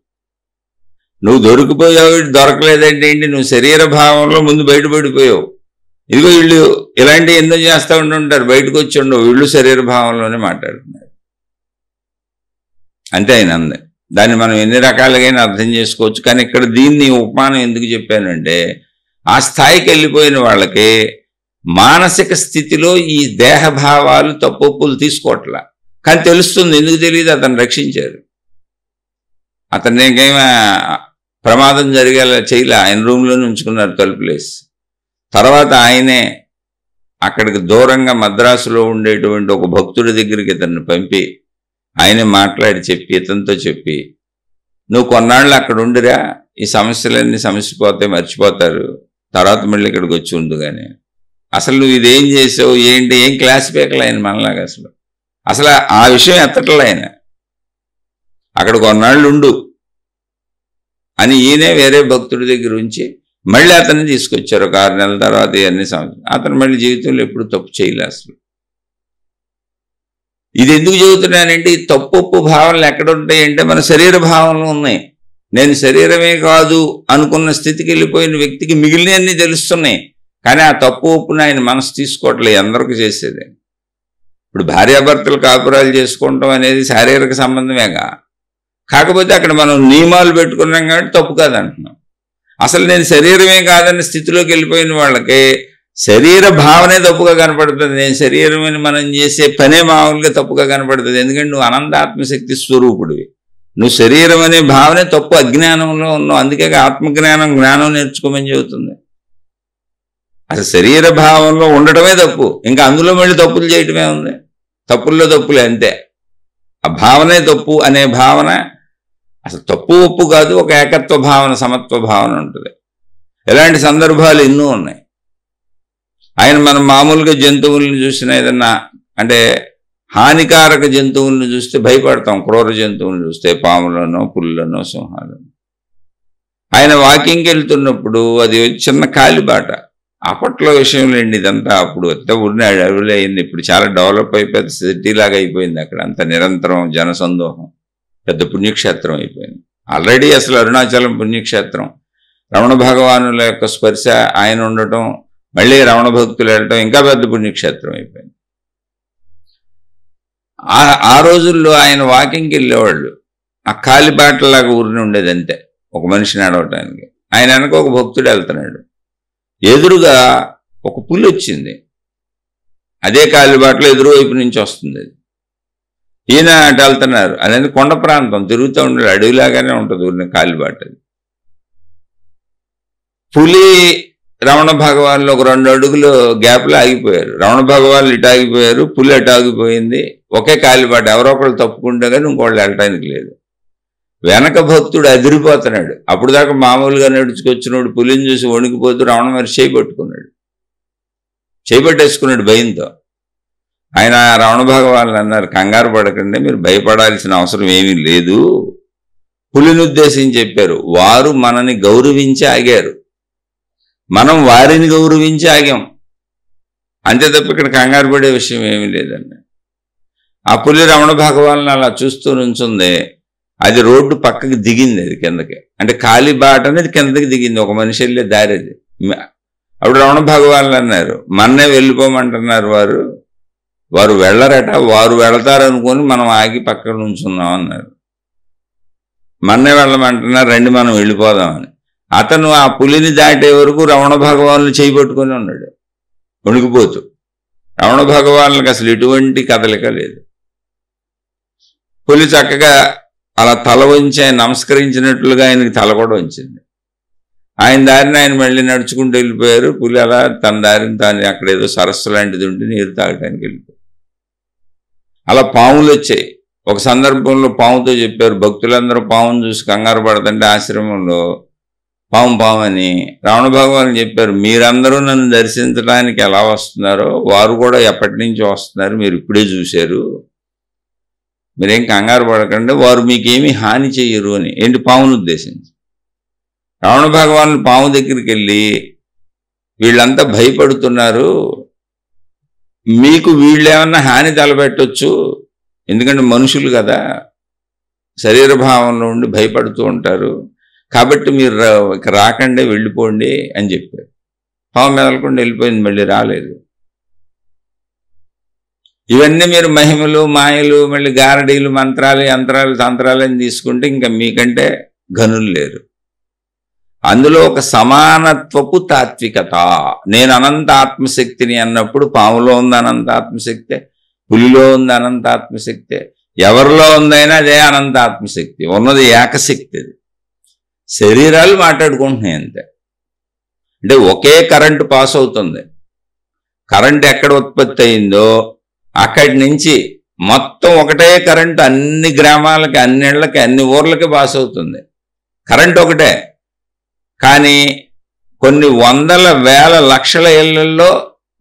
నువ్వు దొరికిపోయావు, దొరకలేదంటే ఏంటి? నువ్వు శరీర భావంలో ముందు బయటపడిపోయావు. ఇదిగో వీళ్ళు ఇలాంటివి ఎన్నో చేస్తూ ఉంటుంటారు, బయటకు వచ్చి ఉండవు, వీళ్ళు శరీర భావంలోనే మాట్లాడుతున్నారు. అంతే ఆయన అంది. దాన్ని మనం ఎన్ని రకాలుగా అర్థం చేసుకోవచ్చు. కానీ ఇక్కడ దీన్ని ఉపమానం ఎందుకు చెప్పానంటే, ఆ స్థాయికి వెళ్ళిపోయిన వాళ్ళకి మానసిక స్థితిలో ఈ దేహభావాలు తప్పులు తీసుకోవట్లా. కానీ తెలుస్తుంది. ఎందుకు తెలియదు? అతను రక్షించారు. అతన్ని ఇంకేమీ ప్రమాదం జరిగేలా చేయలే. ఆయన రూమ్లోనే ఉంచుకున్నారు తలుపులేసి. తర్వాత ఆయనే అక్కడికి దూరంగా మద్రాసులో ఉండేటువంటి ఒక భక్తుడి దగ్గరికి ఇతన్ని పంపి ఆయనే మాట్లాడి చెప్పి, ఇతనితో చెప్పి, నువ్వు కొన్నాళ్ళు అక్కడ ఉండిరా, ఈ సమస్యలన్నీ సమసిపోతాయి, మర్చిపోతారు, తర్వాత మళ్ళీ ఇక్కడికి వచ్చి ఉండు. కానీ అసలు నువ్వు ఇదేం చేసావు ఏంటి, ఏం క్లాస్ పీకలు ఆయన మనలాగా అసలు ఆ విషయం ఎత్తట్లే ఆయన. అక్కడ కొన్నాళ్ళు ఉండు అని ఈయనే వేరే భక్తుడి దగ్గర ఉంచి మళ్ళీ అతన్ని తీసుకొచ్చారు. ఒక 6 నెలల తర్వాత ఇవన్నీ అతను మళ్ళీ జీవితంలో ఎప్పుడు తప్పు చేయలే అసలు. ఇది ఎందుకు చెబుతున్నానంటే, ఈ తప్పు భావనలు ఎక్కడ ఉంటాయంటే మన శరీర భావనలు ఉన్నాయి. నేను శరీరమే కాదు అనుకున్న స్థితికి వెళ్ళిపోయిన వ్యక్తికి మిగిలినవన్నీ తెలుస్తున్నాయి. కానీ ఆ తప్పు ఒప్పుని ఆయన మనసు తీసుకోవట్లేదు. అందరికీ చేసేది. ఇప్పుడు భార్యాభర్తలు కాపురాలు చేసుకోవటం అనేది శారీరక సంబంధమేగా. కాకపోతే అక్కడ మనం నియమాలు పెట్టుకున్నాం కాబట్టి తప్పు కాదంటున్నాం. అసలు నేను శరీరమే కాదన్న స్థితిలోకి వెళ్ళిపోయిన వాళ్ళకి శరీర భావనే తప్పుగా కనపడుతుంది. నేను శరీరమని మనం చేసే పనే మామూలుగా తప్పుగా కనపడుతుంది. ఎందుకంటే నువ్వు అనంతాత్మశక్తి స్వరూపుడివి. నువ్వు శరీరం అనే భావనే తప్పు, అజ్ఞానంలో ఉన్నావు. అందుకే జ్ఞానం నేర్చుకోమని చెబుతుంది. అసలు శరీర భావంలో ఉండటమే తప్పు. ఇంకా అందులో మళ్ళీ తప్పులు చేయటమే ఉంది. తప్పుల్లో తప్పులే అంతే. ఆ భావనే తప్పు అనే భావన అసలు తప్పు ఒప్పు కాదు, ఒక ఏకత్వ భావన, సమత్వ భావన ఉంటుంది. ఇలాంటి సందర్భాలు ఎన్నో ఉన్నాయి. ఆయన మనం మామూలుగా జంతువులను చూసినా, ఏదన్నా అంటే హానికారక జంతువులను చూస్తే భయపడతాం. క్రూర జంతువులను చూస్తే, పాములను, పులులను, సింహాలను. ఆయన వాకింగ్కి వెళ్తున్నప్పుడు అది చిన్న కాలిబాట. అప్పట్లో విషయం లేండి ఇదంతా. అప్పుడు అంతా ఊరిని అడవులు అయింది. ఇప్పుడు చాలా డెవలప్ అయిపోయింది, సిటీలాగా అయిపోయింది. అక్కడ అంత నిరంతరం జనసందోహం, పెద్ద పుణ్యక్షేత్రం అయిపోయింది. ఆల్రెడీ అసలు అరుణాచలం పుణ్యక్షేత్రం. రమణ భగవానుల యొక్క స్పర్శ ఆయన ఉండటం, మళ్ళీ రమణ భక్తులు వెళ్ళటం ఇంకా పెద్ద పుణ్యక్షేత్రం అయిపోయింది. ఆ రోజుల్లో ఆయన వాకింగ్కి వెళ్ళేవాళ్ళు. ఆ కాలిబాటలాగా ఊరిని ఉండేది అంతే, ఒక మనిషిని నడవటానికి. ఆయన వెనక ఒక భక్తుడు వెళ్తున్నాడు. ఎదురుగా ఒక పులి వచ్చింది. అదే కాలిబాటలో ఎదురువైపు నుంచి వస్తుంది. అది ఈయన అటు వెళ్తున్నారు. అదేంటి కొండ ప్రాంతం, తిరుగుతూ ఉండేది, అడవిలాగానే ఉంటుంది ఊరిని కాలిబాట. పులి రమణ భగవాన్లు ఒక 2 అడుగులు గ్యాప్లో ఆగిపోయారు. రమణ భగవాన్లు ఇటు ఆగిపోయారు, పులి అటు ఆగిపోయింది. ఒకే కాలిబాట. ఎవరో ఒకళ్ళు తప్పుకుంటే కానీ ఇంకోళ్ళు వెళ్ళటానికి లేదు. వెనక భక్తుడు అదిరిపోతున్నాడు. అప్పుడు దాకా మామూలుగా నడుచుకొచ్చినోడు పులిని చూసి వణికిపోతూ రమణ మరి చేపట్టుకున్నాడు, చేపట్టేసుకున్నాడు భయంతో. ఆయన రమణ భగవాన్లు అన్నారు, కంగారు పడకండి, మీరు భయపడాల్సిన అవసరం ఏమీ లేదు. పులిని ఉద్దేశించి చెప్పారు. వారు మనని గౌరవించి ఆగారు, మనం వారిని గౌరవించి ఆగాం, అంతే తప్ప ఇక్కడ కంగారు పడే విషయం ఏమీ లేదండి. ఆ పులి రమణ భగవాన్లు అలా చూస్తూ నుంచుంది. అది రోడ్డు పక్కకి దిగింది, అది కిందకి. అంటే కాలిబాట అనేది కిందకి దిగింది, ఒక మనిషి వెళ్ళే దారి అది. అప్పుడు రమణ భగవాన్లు అన్నారు, మన్నే వెళ్ళిపోమంటున్నారు వారు వెళ్ళరట, వారు వెళతారనుకొని మనం ఆగి పక్కన నుంచున్నాం అన్నారు. మన్నే వెళ్ళమంటున్నారు, రండి మనం వెళ్ళిపోదామని. అతను ఆ పులిని దాటే వరకు రమణ భగవాన్లు చేయబట్టుకొని ఉన్నాడు వణికిపోతూ. రమణ భగవాన్లకు అసలు ఎటువంటి కదలిక లేదు. పులి చక్కగా అలా తల వంచి ఆయన నమస్కరించినట్లుగా ఆయనకి తల కూడా వంచింది. ఆయన దారిని ఆయన మళ్ళీ నడుచుకుంటూ వెళ్ళిపోయారు. పులి అలా తన దారిని తాను అక్కడ ఏదో సరస్సు లాంటిది ఉంటే నీరు తాగడానికి వెళ్ళిపోయారు. అలా పాములు వచ్చాయి. ఒక సందర్భంలో పాముతో చెప్పారు, భక్తులందరూ పామును చూసి కంగారు పడుతుంటే ఆశ్రమంలో పాము అని రమణ భగవాన్ చెప్పారు, మీరందరూ నన్ను దర్శించడానికి ఎలా వస్తున్నారో వారు కూడా ఎప్పటి నుంచి వస్తున్నారు, మీరు ఇప్పుడే చూశారు, మీరేం కంగారు పడకండి, వారు మీకేమీ హాని చెయ్యరు అని. ఏంటి? పామును ఉద్దేశించి రమణ భగవాన్ పాము దగ్గరికి వెళ్ళి, వీళ్ళంతా భయపడుతున్నారు, మీకు వీళ్ళేమన్నా హాని తలపెట్టొచ్చు, ఎందుకంటే మనుషులు కదా, శరీర భావంలో ఉండి భయపడుతూ ఉంటారు, కాబట్టి మీరు రాకండి, వెళ్ళిపోండి అని చెప్పారు. పాము మెదలకుండా వెళ్ళిపోయింది, మళ్ళీ రాలేదు. ఇవన్నీ మీరు మహిమలు, మాయలు, మళ్ళీ గారడీలు, మంత్రాలు, యంత్రాలు, తంత్రాలు అని తీసుకుంటే ఇంకా మీకంటే ఘనులు లేరు. అందులో ఒక సమానత్వపు తాత్వికత. నేను అనంత ఆత్మశక్తిని అన్నప్పుడు పాములో ఉంది అనంత ఆత్మశక్తే, పులిలో ఉంది అనంత ఆత్మశక్తే, ఎవరిలో ఉందైనా అదే అనంత ఆత్మశక్తి, ఉన్నది ఏకశక్తి. అది శరీరాలు మాట్లాడుకుంటున్నాయి అంతే. అంటే ఒకే కరెంటు పాస్ అవుతుంది. కరెంట్ ఎక్కడ ఉత్పత్తి అయిందో అక్కడి నుంచి మొత్తం ఒకటే కరెంటు అన్ని గ్రామాలకి, అన్ని ఇళ్ళకి, అన్ని ఊర్లకి పాస్ అవుతుంది. కరెంట్ ఒకటే, కానీ కొన్ని వందల వేల లక్షల ఇళ్లలో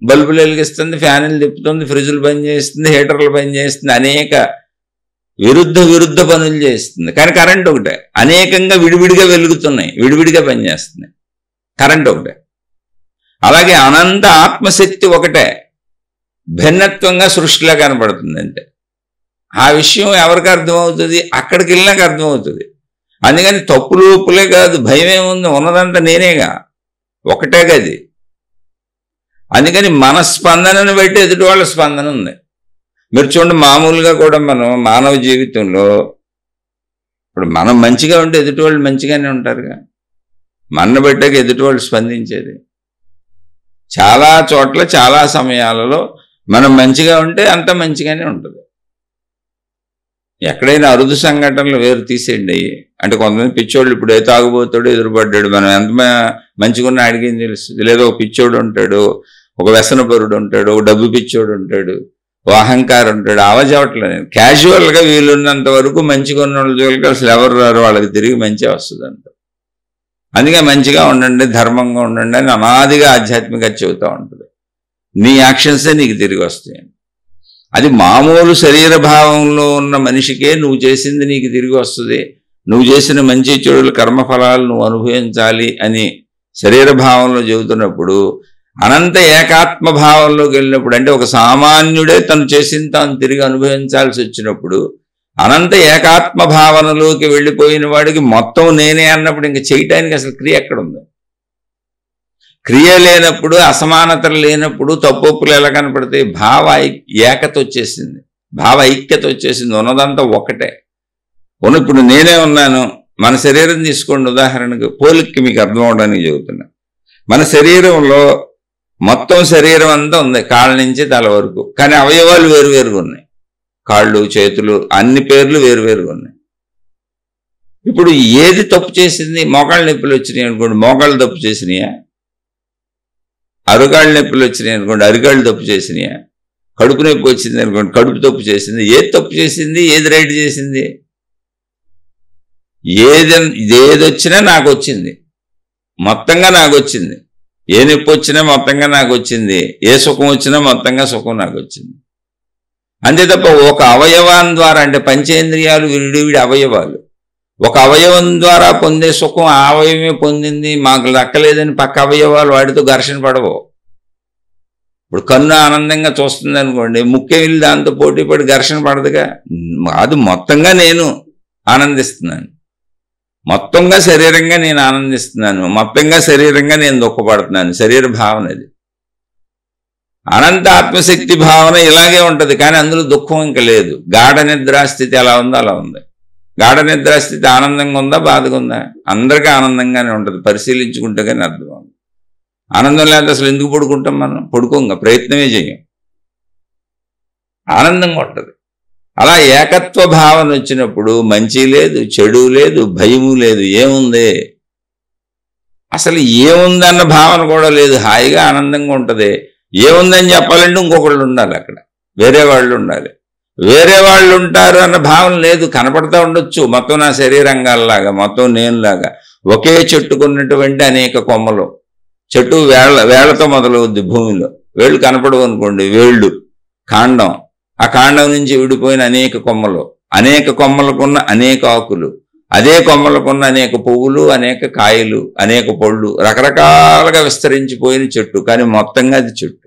బల్బులు వెలిగిస్తుంది, ఫ్యాన్లు తిప్పుతుంది, ఫ్రిడ్జ్లు పనిచేస్తుంది, హీటర్లు పనిచేస్తుంది, అనేక విరుద్ధ పనులు చేస్తుంది. కానీ కరెంట్ ఒకటే, అనేకంగా విడివిడిగా వెలుగుతున్నాయి, విడివిడిగా పనిచేస్తున్నాయి, కరెంట్ ఒకటే. అలాగే అనంత ఆత్మశక్తి ఒకటే, భిన్నత్వంగా సృష్టిలో కనపడుతుంది అంతే. ఆ విషయం ఎవరికి అర్థమవుతుంది? అక్కడికి వెళ్ళినాక అర్థమవుతుంది. అందుకని తప్పులు ఒప్పులే కాదు, భయం ఏముంది, ఉన్నదంతా నేనేగా, ఒకటే గది. అందుకని మన స్పందనను బట్టి ఎదుటి వాళ్ళ స్పందన ఉంది. మీరు చూడండి, మామూలుగా కూడా మనం మానవ జీవితంలో ఇప్పుడు మనం మంచిగా ఉంటే ఎదుటి వాళ్ళు మంచిగానే ఉంటారుగా, మన బట్టాక ఎదుటి వాళ్ళు స్పందించేది. చాలా చోట్ల చాలా సమయాలలో మనం మంచిగా ఉంటే అంత మంచిగానే ఉంటుంది. ఎక్కడైనా అరుదు సంఘటనలు వేరు తీసేయండి. అంటే కొంతమంది పిచ్చోళ్ళు, ఇప్పుడు ఏ తాగుబోతాడో ఎదురుపడ్డాడు, మనం ఎంత మంచిగా ఉన్నా అడిగేం తెలుసు. లేదా ఒక పిచ్చోడు ఉంటాడు, ఒక వ్యసనపరుడు ఉంటాడు, ఒక డబ్బు పిచ్చోడు ఉంటాడు, ఓ అహంకారం ఉంటాడు. అవజవట్లేదు. క్యాజువల్గా వీలున్నంత వరకు మంచిగా ఉన్న వాళ్ళ జోలికి అసలు ఎవరు రారు, వాళ్ళకి తిరిగి మంచిగా వస్తుంది అంట. అందుకే మంచిగా ఉండండి, ధర్మంగా ఉండండి అని అనాదిగా ఆధ్యాత్మిక చెబుతూ ఉంటుంది. నీ యాక్షన్సే నీకు తిరిగి వస్తాయి. అది మామూలు శరీర భావంలో ఉన్న మనిషికే నువ్వు చేసింది నీకు తిరిగి వస్తుంది, నువ్వు చేసిన మంచి చెడుల కర్మఫలాలు నువ్వు అనుభవించాలి అని శరీర భావంలో చెబుతున్నప్పుడు, అనంత ఏకాత్మ భావంలోకి వెళ్ళినప్పుడు, అంటే ఒక సామాన్యుడే తను చేసింది తాను తిరిగి అనుభవించాల్సి వచ్చినప్పుడు, అనంత ఏకాత్మ భావనలోకి వెళ్ళిపోయిన వాడికి మొత్తం నేనే అన్నప్పుడు ఇంకా చేయటానికి అసలు క్రియ ఎక్కడ ఉంది? క్రియ లేనప్పుడు, అసమానతలు లేనప్పుడు తప్పొప్పులు ఎలా కనపడతాయి? భావ ఏకత వచ్చేసింది, భావ ఐక్యత వచ్చేసింది, ఉన్నదంతా ఒకటే. ఇప్పుడు నేనే ఉన్నాను. మన శరీరం తీసుకోండి ఉదాహరణకు, పోలికకి మీకు అర్థం అవడానికి చెబుతున్నా. మన శరీరంలో మొత్తం శరీరం అంతా ఉంది, కాళ్ళ నుంచి తల వరకు, కానీ అవయవాలు వేరువేరుగా ఉన్నాయి. కాళ్ళు, చేతులు, అన్ని పేర్లు వేరువేరుగా ఉన్నాయి. ఇప్పుడు ఏది తప్పు చేసింది? మోకాళ్ళ నొప్పులు వచ్చినాయి అనుకోండి, మోకాళ్ళు తప్పు చేసినాయా? అరుకాళ్ళ నొప్పులు వచ్చినాయి అనుకోండి, అరికాళ్ళు తప్పు చేసినాయా? కడుపు నొప్పి వచ్చింది అనుకోండి, కడుపు తప్పు చేసింది. ఏది తప్పు చేసింది? ఏది రైట్ చేసింది? ఏది వచ్చినా నాకు వచ్చింది, మొత్తంగా నాకు వచ్చింది. ఏ నొప్పి వచ్చినా మొత్తంగా నాకు వచ్చింది, ఏ సుఖం వచ్చినా మొత్తంగా సుఖం నాకు వచ్చింది. అంతే తప్ప ఒక అవయవం ద్వారా, అంటే పంచేంద్రియాలు విడివిడి అవయవాలు, ఒక అవయవం ద్వారా పొందే సుఖం ఆ అవయవమే పొందింది, మాకు దక్కలేదని పక్క అవయవాలు వాటితో ఘర్షణ పడవు. ఇప్పుడు కన్ను ఆనందంగా చూస్తుంది అనుకోండి, ముఖ్య వెళ్ళి దాంతో పోటీ పడి ఘర్షణ పడదుగా. అది మొత్తంగా నేను ఆనందిస్తున్నాను, మొత్తంగా శరీరంగా నేను ఆనందిస్తున్నాను, మొత్తంగా శరీరంగా నేను దుఃఖపడుతున్నాను. శరీర భావన అది. అనంత ఆత్మశక్తి భావన ఇలాగే ఉంటుంది, కానీ అందులో దుఃఖం ఇంకా లేదు. గాఢ నిద్రాస్థితి ఎలా ఉందో అలా ఉంది. గాఢ నిద్రాస్థితి ఆనందంగా ఉందా, బాధగా ఉందా? అందరికీ ఆనందంగానే ఉంటుంది, పరిశీలించుకుంటే కానీ అర్థం. ఆనందం లేదు అసలు ఎందుకు పడుకుంటాం మనం? పడుకోంగా, ప్రయత్నమే చేయం, ఆనందంగా ఉంటుంది. అలా ఏకత్వ భావన వచ్చినప్పుడు మంచి లేదు, చెడు లేదు, భయము లేదు, ఏముంది? అసలు ఏముందన్న భావన కూడా లేదు, హాయిగా ఆనందంగా ఉంటుంది. ఏముందని చెప్పాలంటే ఇంకొకళ్ళు ఉండాలి, అక్కడ వేరే వాళ్ళు ఉండాలి. వేరే వాళ్ళు ఉంటారు అన్న భావన లేదు. కనపడతా ఉండొచ్చు మొత్తం నా శరీరంగాల్లాగా, మొత్తం నేనులాగా. ఒకే చెట్టుకున్నటువంటి అనేక కొమ్మలు. చెట్టు వేళ్లతో మొదలవుద్ది భూమిలో. వేళ్ళు కనపడవు అనుకోండి, వేళ్ళు కాండం. ఆ కాండం నుంచి విడిపోయిన అనేక కొమ్మలు, అనేక కొమ్మలకున్న అనేక ఆకులు, అదే కొమ్మలకున్న అనేక పువ్వులు, అనేక కాయలు, అనేక పళ్ళు, రకరకాలుగా విస్తరించిపోయిన చెట్టు. కానీ మొత్తంగా అది చెట్టు.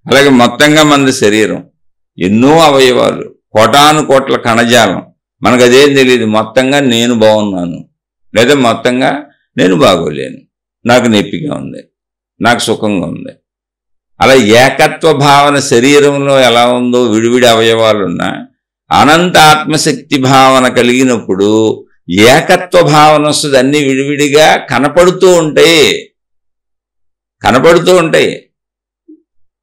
అలాగే మొత్తంగా మన శరీరం ఎన్నో అవయవాలు, కోటాను కోట్ల కణజాలం. మనకు అదేం తెలియదు. మొత్తంగా నేను బాగున్నాను, లేదా మొత్తంగా నేను బాగోలేను, నాకు నొప్పిగా ఉంది, నాకు సుఖంగా ఉంది. అలా ఏకత్వ భావన శరీరంలో ఎలా ఉందో విడివిడి అవయవాలున్నా అనంత ఆత్మశక్తి భావన కలిగినప్పుడు ఏకత్వ భావన వస్తుంది. అన్ని విడివిడిగా కనపడుతూ ఉంటాయి.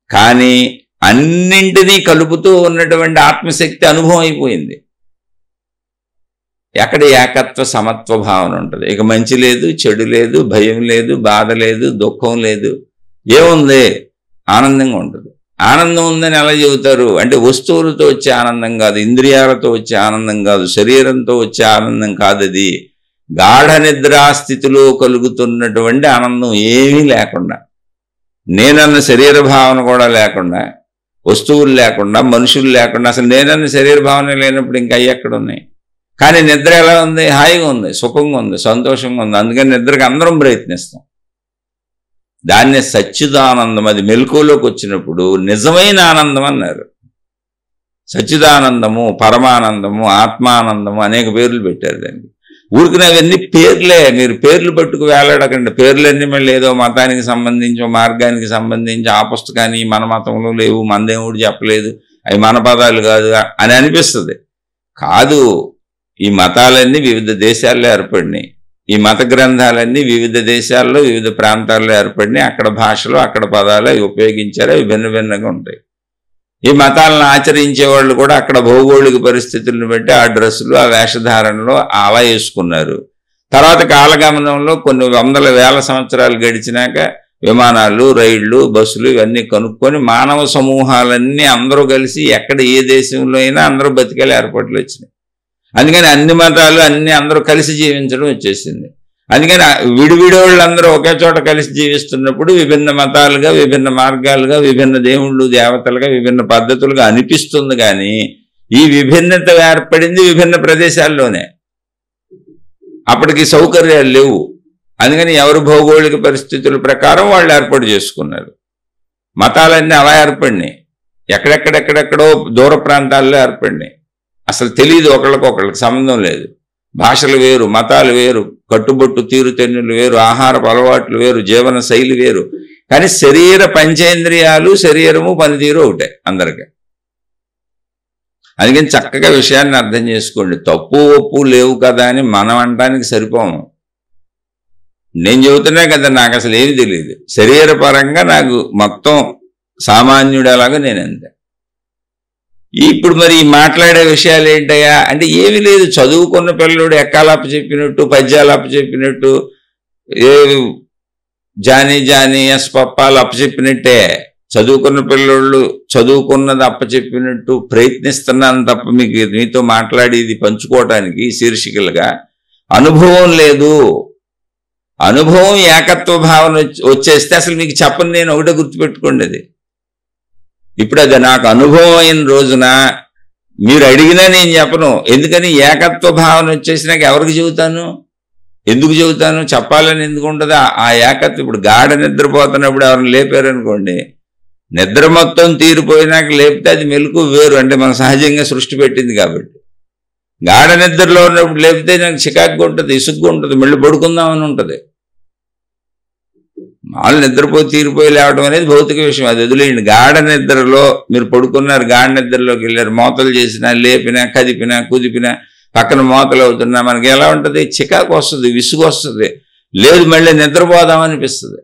కానీ అన్నింటినీ కలుపుతూ ఉన్నటువంటి ఆత్మశక్తి అనుభవం అయిపోయింది. ఎక్కడ ఏకత్వ సమత్వ భావన ఉంటుంది. ఇక మంచి లేదు, చెడు లేదు, భయం లేదు, బాధ లేదు, దుఃఖం లేదు. ఏముంది? ఆనందంగా ఉంటుంది. ఆనందం ఉందని ఎలా చెబుతారు అంటే వస్తువులతో వచ్చే ఆనందం కాదు, ఇంద్రియాలతో వచ్చే ఆనందం కాదు, శరీరంతో వచ్చే ఆనందం కాదు. అది గాఢ నిద్రాస్థితిలో కలుగుతున్నటువంటి ఆనందం. ఏమీ లేకుండా, నేనన్న శరీర భావన కూడా లేకుండా, వస్తువులు లేకుండా, మనుషులు లేకుండా, అసలు నేనన్న శరీర భావన లేనప్పుడు ఇంకా అవి ఎక్కడ ఉన్నాయి? కానీ నిద్ర ఎలా ఉంది? హాయిగా ఉంది, సుఖంగా ఉంది, సంతోషంగా ఉంది. అందుకని నిద్రకి అందరం ప్రయత్నిస్తాం. దాన్నే సచ్చిదానందం. అది మెలకువలోకి వచ్చినప్పుడు నిజమైన ఆనందం అన్నారు. సచ్చిదానందము, పరమానందము, ఆత్మానందము అనేక పేర్లు పెట్టారు దానికి. ఊరికి అవన్నీ పేర్లే. మీరు పేర్లు పట్టుకు వేలాడకండి. పేర్లన్నీ మళ్ళీ ఏదో మతానికి సంబంధించి, మార్గానికి సంబంధించి, ఆ పుస్తకాన్ని మన మతంలో లేవు, మన దేవుడు చెప్పలేదు, అవి మన పదాలు కాదు అని అనిపిస్తుంది. కాదు, ఈ మతాలన్నీ వివిధ దేశాల్లో ఏర్పడినాయి. ఈ మత గ్రంథాలన్నీ వివిధ దేశాల్లో వివిధ ప్రాంతాల్లో ఏర్పడినాయి. అక్కడ భాషలు, అక్కడ పదాలు అవి ఉపయోగించారు. అవి భిన్న భిన్నంగా ఉంటాయి. ఈ మతాలను ఆచరించే వాళ్ళు కూడా అక్కడ భౌగోళిక పరిస్థితులను బట్టి ఆ డ్రెస్సులు, ఆ వేషధారణలో అలా వేసుకున్నారు. తర్వాత కాలగమనంలో కొన్ని వందల వేల సంవత్సరాలు గడిచినాక విమానాలు, రైళ్లు, బస్సులు ఇవన్నీ కనుక్కొని మానవ సమూహాలన్నీ అందరూ కలిసి ఎక్కడ ఏ దేశంలో అయినా అందరూ బతికేలా ఏర్పాట్లు వచ్చినాయి. అందుకని అన్ని మతాలు అన్ని అందరూ కలిసి జీవించడం వచ్చేసింది. అందుకని విడివిడోళ్ళందరూ ఒకే చోట కలిసి జీవిస్తున్నప్పుడు విభిన్న మతాలుగా, విభిన్న మార్గాలుగా, విభిన్న దేవుళ్ళు, దేవతలుగా, విభిన్న పద్ధతులుగా అనిపిస్తుంది. కానీ ఈ విభిన్నత ఏర్పడింది విభిన్న ప్రదేశాల్లోనే. అప్పటికి సౌకర్యాలు లేవు. అందుకని ఎవరు భౌగోళిక పరిస్థితుల ప్రకారం వాళ్ళు ఏర్పాటు చేసుకున్నారు. మతాలన్నీ అలా ఏర్పడినాయి. ఎక్కడెక్కడెక్కడెక్కడో దూర ప్రాంతాల్లో ఏర్పడినాయి. అసలు తెలియదు, ఒకళ్ళకి సంబంధం లేదు. భాషలు వేరు, మతాలు వేరు, కట్టుబొట్టు తీరుతెన్నులు వేరు, ఆహారపు అలవాట్లు వేరు, జీవన శైలి వేరు. కానీ శరీర పంచేంద్రియాలు, శరీరము, పనితీరు ఒకటే అందరికీ. అందుకని చక్కగా విషయాన్ని అర్థం చేసుకోండి. తప్పు ఒప్పు లేవు కదా అని మనం అనడానికి సరిపోము. నేను చెబుతున్నా కదా, నాకు అసలు ఏమి తెలియదు. శరీరపరంగా నాకు మొత్తం సామాన్యుడలాగా నేను అంతే. ఇప్పుడు మరి మాట్లాడే విషయాలు ఏంటయ్యా అంటే ఏమీ లేదు. చదువుకున్న పిల్లడు ఎక్కాలప్ప చెప్పినట్టు, పద్యాలు అప్పచెప్పినట్టు, ఏ జానీ జానీ ఎస్ పప్పాలు అప్పచెప్పినట్టే చదువుకున్న పిల్లోళ్ళు చదువుకున్నది అప్పచెప్పినట్టు ప్రయత్నిస్తున్నాను తప్ప మీతో మాట్లాడేది పంచుకోవటానికి శీర్షికలుగా అనుభవం లేదు. అనుభవం ఏకత్వ భావన వచ్చేస్తే అసలు మీకు చెప్పను. నేను ఒకటే గుర్తుపెట్టుకోండి, అది ఇప్పుడు అది నాకు అనుభవం అయిన రోజున మీరు అడిగినా నేను చెప్పను. ఎందుకని ఏకత్వ భావన వచ్చేసినాక ఎవరికి చెబుతాను, ఎందుకు చెబుతాను? చెప్పాలని ఎందుకు ఉంటుంది? ఆ ఏకత్వం ఇప్పుడు గాఢ నిద్రపోతున్నప్పుడు ఎవరిని లేపారనుకోండి, నిద్ర మొత్తం తీరిపోయినాక లేపితే అది మెలకు వేరు. అంటే మనం సహజంగా సృష్టి పెట్టింది కాబట్టి. గాఢ నిద్రలో ఉన్నప్పుడు లేపితే నాకు చికాకుగా ఉంటుంది, ఇసుగ్గా ఉంటుంది, మళ్ళీ పడుకుందామని ఉంటుంది. మామూలు నిద్రపోయి తీరిపోయి లేవడం అనేది భౌతిక విషయం, అది వదిలేయండి. గాఢ నిద్రలో మీరు పడుకున్నారు, గాఢ నిద్రలోకి వెళ్ళారు, మోతలు చేసినా, లేపినా, కదిపినా, కుదిపినా, పక్కన మోతలు అవుతున్నా మనకి ఎలా ఉంటుంది? చికాకు వస్తుంది, విసుగు వస్తుంది, లేదు మళ్ళీ నిద్రపోదామనిపిస్తుంది.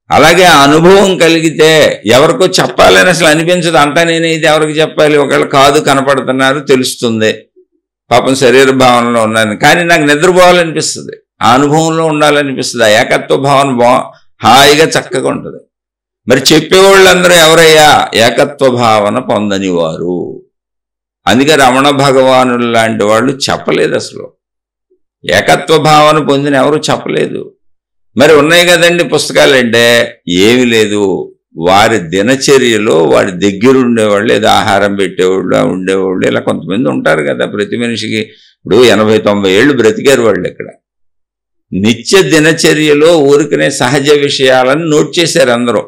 అలాగే అనుభవం కలిగితే ఎవరికో చెప్పాలని అసలు అనిపించదు. అంతా నేనైతే ఎవరికి చెప్పాలి? ఒకళ్ళు కాదు, కనపడుతున్నారు, తెలుస్తుంది, పాపం శరీర భావనలో ఉన్నాను, కానీ నాకు నిద్రపోవాలనిపిస్తుంది, ఆ అనుభవంలో ఉండాలనిపిస్తుంది. ఆ ఏకత్వ భావన హాయిగా చక్కగా ఉంటుంది. మరి చెప్పేవాళ్ళందరూ ఎవరయ్యా? ఏకత్వ భావన పొందని వారు. అందుకే రమణ భగవానులు లాంటి వాళ్ళు చెప్పలేదు. అసలు ఏకత్వ భావన పొందిన ఎవరు చెప్పలేదు. మరి ఉన్నాయి కదండి పుస్తకాలు అంటే ఏమి లేదు. వారి దినచర్యలో వారి దగ్గర ఉండేవాళ్ళు, ఏదో ఆహారం పెట్టేవాళ్ళు ఉండేవాళ్ళు, ఇలా కొంతమంది ఉంటారు కదా. ప్రతి మనిషికి ఇప్పుడు 80-90 ఏళ్ళు బ్రతికారు వాళ్ళు. ఇక్కడ నిత్య దినచర్యలో ఊరికనే సహజ విషయాలను నోట్ చేశారు అందరూ.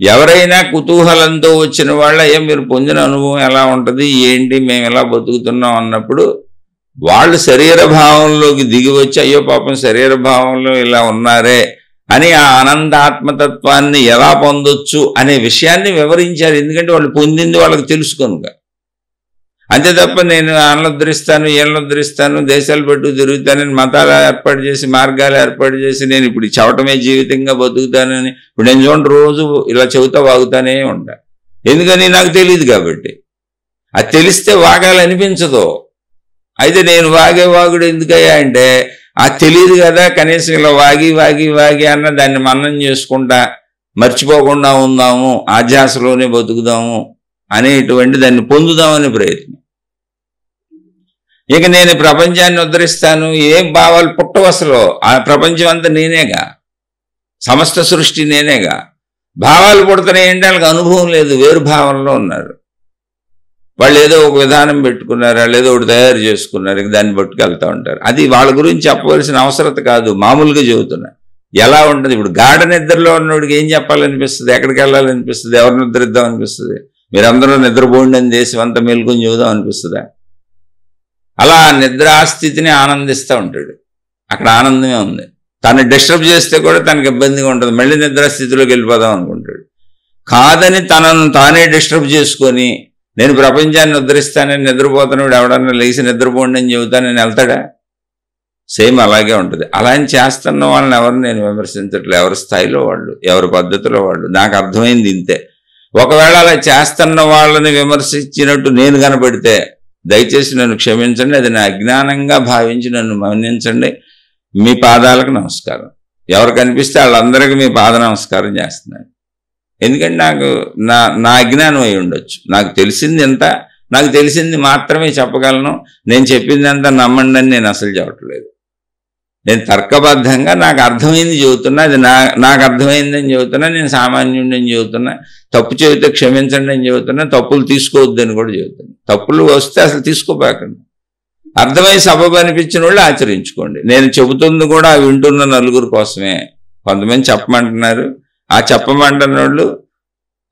ఎవరైనా కుతూహలంతో వచ్చిన వాళ్ళ మీరు పొందిన అనుభవం ఎలా ఉంటుంది, ఏంటి, మేము ఎలా బతుకుతున్నాం అన్నప్పుడు వాళ్ళు శరీర భావంలోకి దిగి వచ్చి అయ్యో పాపం శరీర భావంలో ఇలా ఉన్నారే అని ఆ ఆనందాత్మతత్వాన్ని ఎలా పొందొచ్చు అనే విషయాన్ని వివరించారు. ఎందుకంటే వాళ్ళు పొందింది వాళ్ళకి తెలుసు కనుక. అంతే తప్ప నేను వాళ్ళని ఉద్ధరిస్తాను, వీళ్ళని ఉద్ధరిస్తాను, దేశాలు పట్టు తిరుగుతానని మతాలు ఏర్పాటు చేసి మార్గాలు ఏర్పాటు చేసి నేను ఇప్పుడు చవటమే జీవితంగా బతుకుతానని ఇప్పుడు నేను చూడండి రోజు ఇలా చెబుతా వాగుతానే ఉంటా. ఎందుకని నాకు తెలియదు కాబట్టి. అది తెలిస్తే వాగాలనిపించదు. అయితే నేను వాగుడు ఎందుకయ్యా అంటే అది తెలియదు కదా. కనీసం ఇలా వాగి అన్న దాన్ని మన్నం చేసుకుంటా మర్చిపోకుండా ఉందాము, ఆధ్యాసలోనే బతుకుదాము అనేటువంటి దాన్ని పొందుదామనే ప్రయత్నం. ఇక నేను ప్రపంచాన్ని ఉద్ధరిస్తాను, ఏం భావాలు పుట్టవు అసలు. ఆ ప్రపంచం అంతా నేనేగా, సమస్త సృష్టి నేనేగా. భావాలు పుడతాయి ఏంటి, వాళ్ళకి అనుభవం లేదు, వేరు భావంలో ఉన్నారు. వాళ్ళు ఏదో ఒక విధానం పెట్టుకున్నారు, వాళ్ళు ఏదో ఒకటి తయారు చేసుకున్నారు, ఇక దాన్ని పట్టుకెళ్తూ ఉంటారు. అది వాళ్ళ గురించి చెప్పవలసిన అవసరత కాదు, మామూలుగా చెబుతున్నా. ఎలా ఉంటుంది ఇప్పుడు గాఢ నిద్రలో ఉన్నోడికి ఏం చెప్పాలనిపిస్తుంది, ఎక్కడికి వెళ్ళాలనిపిస్తుంది, ఎవరిని నిద్రిద్దాం అనిపిస్తుంది, మీరందరూ నిద్రపోండి అని దేశం అంతా మేల్కొని చెబుదాం అనిపిస్తుందా? అలా నిద్రాస్థితిని ఆనందిస్తూ ఉంటాడు. అక్కడ ఆనందమే ఉంది. తను డిస్టర్బ్ చేస్తే కూడా తనకు ఇబ్బందిగా ఉంటుంది, మళ్ళీ నిద్రాస్థితిలోకి వెళ్ళిపోదాం అనుకుంటాడు. కాదని తనను తానే డిస్టర్బ్ చేసుకొని నేను ప్రపంచాన్ని ఉద్ధరిస్తానని నిద్రపోతున్నాడు ఎవడన్నా లేచి నిద్రపోండి అని చెబుతానని వెళ్తాడా? సేమ్ అలాగే ఉంటుంది. అలా అని చేస్తున్న వాళ్ళని ఎవరిని నేను విమర్శించట్లేదు. ఎవరి స్థాయిలో వాళ్ళు, ఎవరి పద్ధతిలో వాళ్ళు. నాకు అర్థమైంది ఇంతే. ఒకవేళ అలా చేస్తున్న వాళ్ళని విమర్శించినట్టు నేను కనబడితే దయచేసి నన్ను క్షమించండి, అది నా అజ్ఞానంగా భావించి నన్ను మన్నించండి. మీ పాదాలకు నమస్కారం. ఎవరు కనిపిస్తే వాళ్ళందరికీ మీ పాద నమస్కారం చేస్తున్నాను. ఎందుకంటే నాకు నా అజ్ఞానం అయి ఉండొచ్చు. నాకు తెలిసింది ఎంత, నాకు తెలిసింది మాత్రమే చెప్పగలను. నేను చెప్పింది అంతా నమ్మండి అని నేను అసలు చెప్పట్లేదు. నేను తర్కబద్ధంగా నాకు అర్థమైంది చెబుతున్నా. అది నాకు అర్థమైందని చెబుతున్నా. నేను సామాన్యుడిని అని చెబుతున్నా. తప్పు చెబితే క్షమించండి అని చెబుతున్నా. తప్పులు తీసుకోవద్దని కూడా చెబుతున్నా. తప్పులు వస్తే అసలు తీసుకోబాకండి. అర్థమై సబబు అనిపించిన వాళ్ళు ఆచరించుకోండి. నేను చెబుతుంది కూడా వింటున్న నలుగురు కోసమే. కొంతమంది చెప్పమంటున్నారు, ఆ చెప్పమంటున్న వాళ్ళు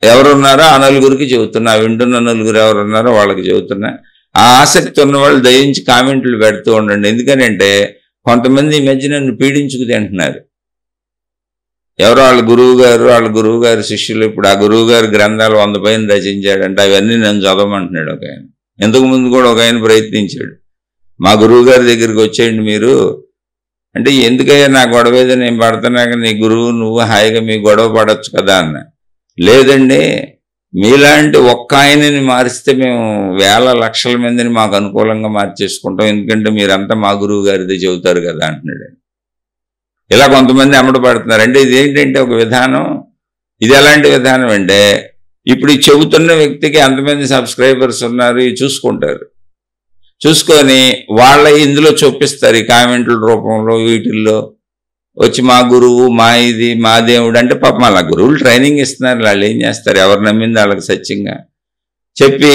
ఎవరున్నారో ఆ నలుగురికి చెబుతున్నా. వింటున్న నలుగురు ఎవరున్నారో వాళ్ళకి చెబుతున్నా. ఆ ఆసక్తి ఉన్న వాళ్ళు దయించి కామెంట్లు పెడుతూ ఉండండి. ఎందుకనంటే కొంతమంది ఈ మధ్య నన్ను పీడించుకు తింటున్నారు. ఎవరో వాళ్ళ గురువు గారు శిష్యులు. ఇప్పుడు ఆ గురువు గారు గ్రంథాలు 100 పైన రచించాడంటే అవన్నీ నేను చదవమంటున్నాడు ఒక ఆయన. ఇంతకుముందు కూడా ఒక ఆయన ప్రయత్నించాడు, మా గురువు గారి దగ్గరికి వచ్చేయండి మీరు అంటే. ఎందుకయ్యా నా గొడవ ఏదో నేను పడుతున్నాక నీ గురువు నువ్వు హాయిగా మీ గొడవ పడవచ్చు కదా అన్న. లేదండి, మీలాంటి ఒక్క ఆయనని మారిస్తే మేము వేల లక్షల మందిని మాకు అనుకూలంగా మార్చేసుకుంటాం, ఎందుకంటే మీరంతా మా గురువు గారిదే చెబుతారు కదా అంటున్నాడు. ఇలా కొంతమంది అమ్మట పడుతున్నారు. అంటే ఇదేంటంటే ఒక విధానం. ఇది ఎలాంటి విధానం అంటే ఇప్పుడు ఈ చెబుతున్న వ్యక్తికి ఎంతమంది సబ్స్క్రైబర్స్ ఉన్నారు ఇవి చూసుకుంటారు. చూసుకొని వాళ్ళ ఇందులో చూపిస్తారు, ఈ కామెంట్ల రూపంలో వీటిల్లో వచ్చి మా గురువు, మా ఇది, మా దేవుడు అంటే. పాపం అలా గురువులు ట్రైనింగ్ ఇస్తున్నారు. వాళ్ళు ఏం చేస్తారు, ఎవరు నమ్మింది వాళ్ళకి సత్యంగా చెప్పి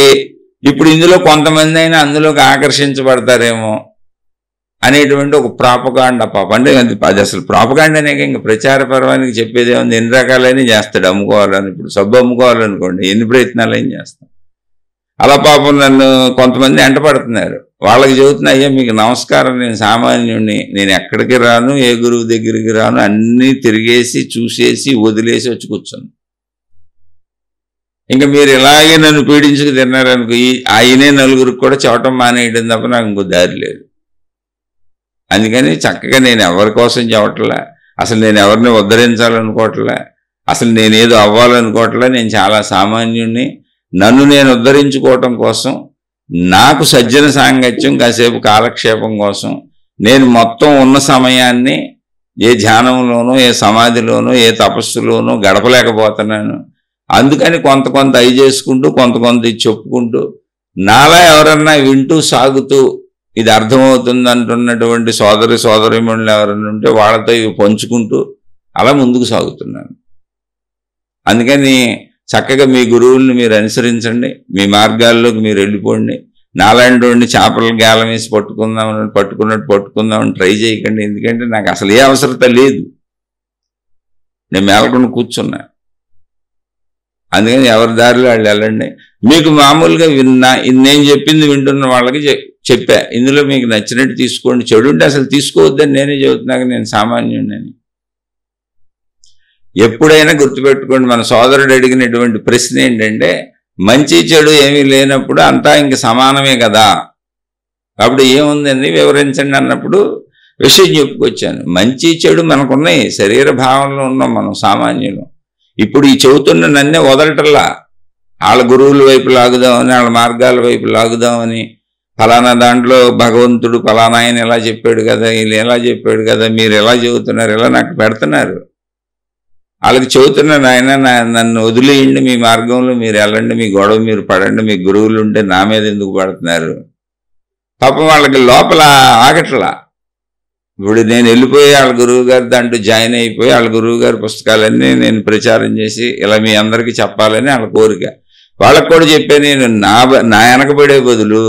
ఇప్పుడు ఇందులో కొంతమంది అయినా అందులోకి ఆకర్షించబడతారేమో అనేటువంటి ఒక ప్రాపగాండా. పాపం అంటే అది అసలు ప్రాపగాండా అనే ఇంకా ప్రచార పర్వానికి చెప్పేది ఏముంది. ఎన్ని రకాలైనా చేస్తాడు అమ్ముకోవాలని. ఇప్పుడు సబ్బు అమ్ముకోవాలనుకోండి ఎన్ని ప్రయత్నాలు ఏం చేస్తాం. అలా పాపం నన్ను కొంతమంది ఎంటపడుతున్నారు. వాళ్ళకి చెబుతున్నా, అయ్యా మీకు నమస్కారం, నేను సామాన్యుడిని, నేను ఎక్కడికి రాను, ఏ గురువు దగ్గరికి రాను, అన్నీ తిరిగేసి చూసేసి వదిలేసి వచ్చి కూర్చోను. ఇంకా మీరు ఇలాగే నన్ను పీడించుకు తిన్నారనుకో, ఆయనే నలుగురికి కూడా చెప్పటం మానేయడం తప్ప నాకు ఇంకో దారి లేదు. అందుకని చక్కగా నేను ఎవరి కోసం చెప్పట్లా, అసలు నేను ఎవరిని ఉద్ధరించాలనుకోవట్లే, అసలు నేనేదో అవ్వాలనుకోవట్లే. నేను చాలా సామాన్యుడిని. నన్ను నేను ఉద్ధరించుకోవటం కోసం, నాకు సజ్జన సాంగత్యం, కాసేపు కాలక్షేపం కోసం నేను మొత్తం ఉన్న సమయాన్ని ఏ ధ్యానంలోనో, ఏ సమాధిలోనో, ఏ తపస్సులోనో గడపలేకపోతున్నాను. అందుకని కొంత అయి చేసుకుంటూ, కొంత చెప్పుకుంటూ నాలా ఎవరన్నా వింటూ సాగుతూ ఇది అర్థమవుతుంది అంటున్నటువంటి సోదరిమణులు ఎవరన్నా ఉంటే వాళ్ళతో ఇవి పంచుకుంటూ అలా ముందుకు సాగుతున్నాను. అందుకని చక్కగా మీ గురువుల్ని మీరు అనుసరించండి, మీ మార్గాల్లోకి మీరు వెళ్ళిపోండి. నాలాంటి వాడిని చేపల గేలం వేసి పట్టుకుందామని ట్రై చేయకండి. ఎందుకంటే నాకు అసలు ఏ అవసరత లేదు, నేను మేలకుండా కూర్చున్నా. అందుకని ఎవరి దారిలో వాళ్ళు వెళ్ళండి. మీకు మామూలుగా నేను చెప్పింది వింటున్న వాళ్ళకి చెప్పా, ఇందులో మీకు నచ్చినట్టు తీసుకోండి, చెడు ఉంటే అసలు తీసుకోవద్దని నేనే చెబుతున్నాక నేను సామాన్యుడిని. ఎప్పుడైనా గుర్తుపెట్టుకోండి, మన సోదరుడు అడిగినటువంటి ప్రశ్న ఏంటంటే మంచి చెడు ఏమీ లేనప్పుడు అంతా ఇంక సమానమే కదా, అప్పుడు ఏముందని వివరించండి అన్నప్పుడు విషయం చెప్పుకొచ్చాను. మంచి చెడు మనకున్నాయి, శరీర భావంలో ఉన్నాం మనం సామాన్యులు. ఇప్పుడు ఈ చెబుతున్న నన్నే వదలటల్లా, వాళ్ళ గురువుల వైపు లాగుదామని, వాళ్ళ మార్గాల వైపు లాగుదామని, ఫలానా దాంట్లో భగవంతుడు ఫలానా ఆయన ఎలా చెప్పాడు కదా, వీళ్ళు ఎలా చెప్పాడు కదా, మీరు ఎలా చెబుతున్నారు, ఇలా నాకు పెడుతున్నారు. వాళ్ళకి చెబుతున్నాను, ఆయన నన్ను వదిలేయండి, మీ మార్గంలో మీరు వెళ్ళండి, మీ గొడవ మీరు పడండి, మీ గురువులు ఉంటే నా మీద ఎందుకు పడుతున్నారు. పాపం వాళ్ళకి లోపల ఆగట్లా. ఇప్పుడు నేను వెళ్ళిపోయి వాళ్ళ గురువు గారి దాంట్లో జాయిన్ అయిపోయి వాళ్ళ గురువు గారి పుస్తకాలన్నీ నేను ప్రచారం చేసి ఇలా మీ అందరికీ చెప్పాలని వాళ్ళ కోరిక. వాళ్ళకు కూడా చెప్పే, నేను నా వెనకబడే బదులు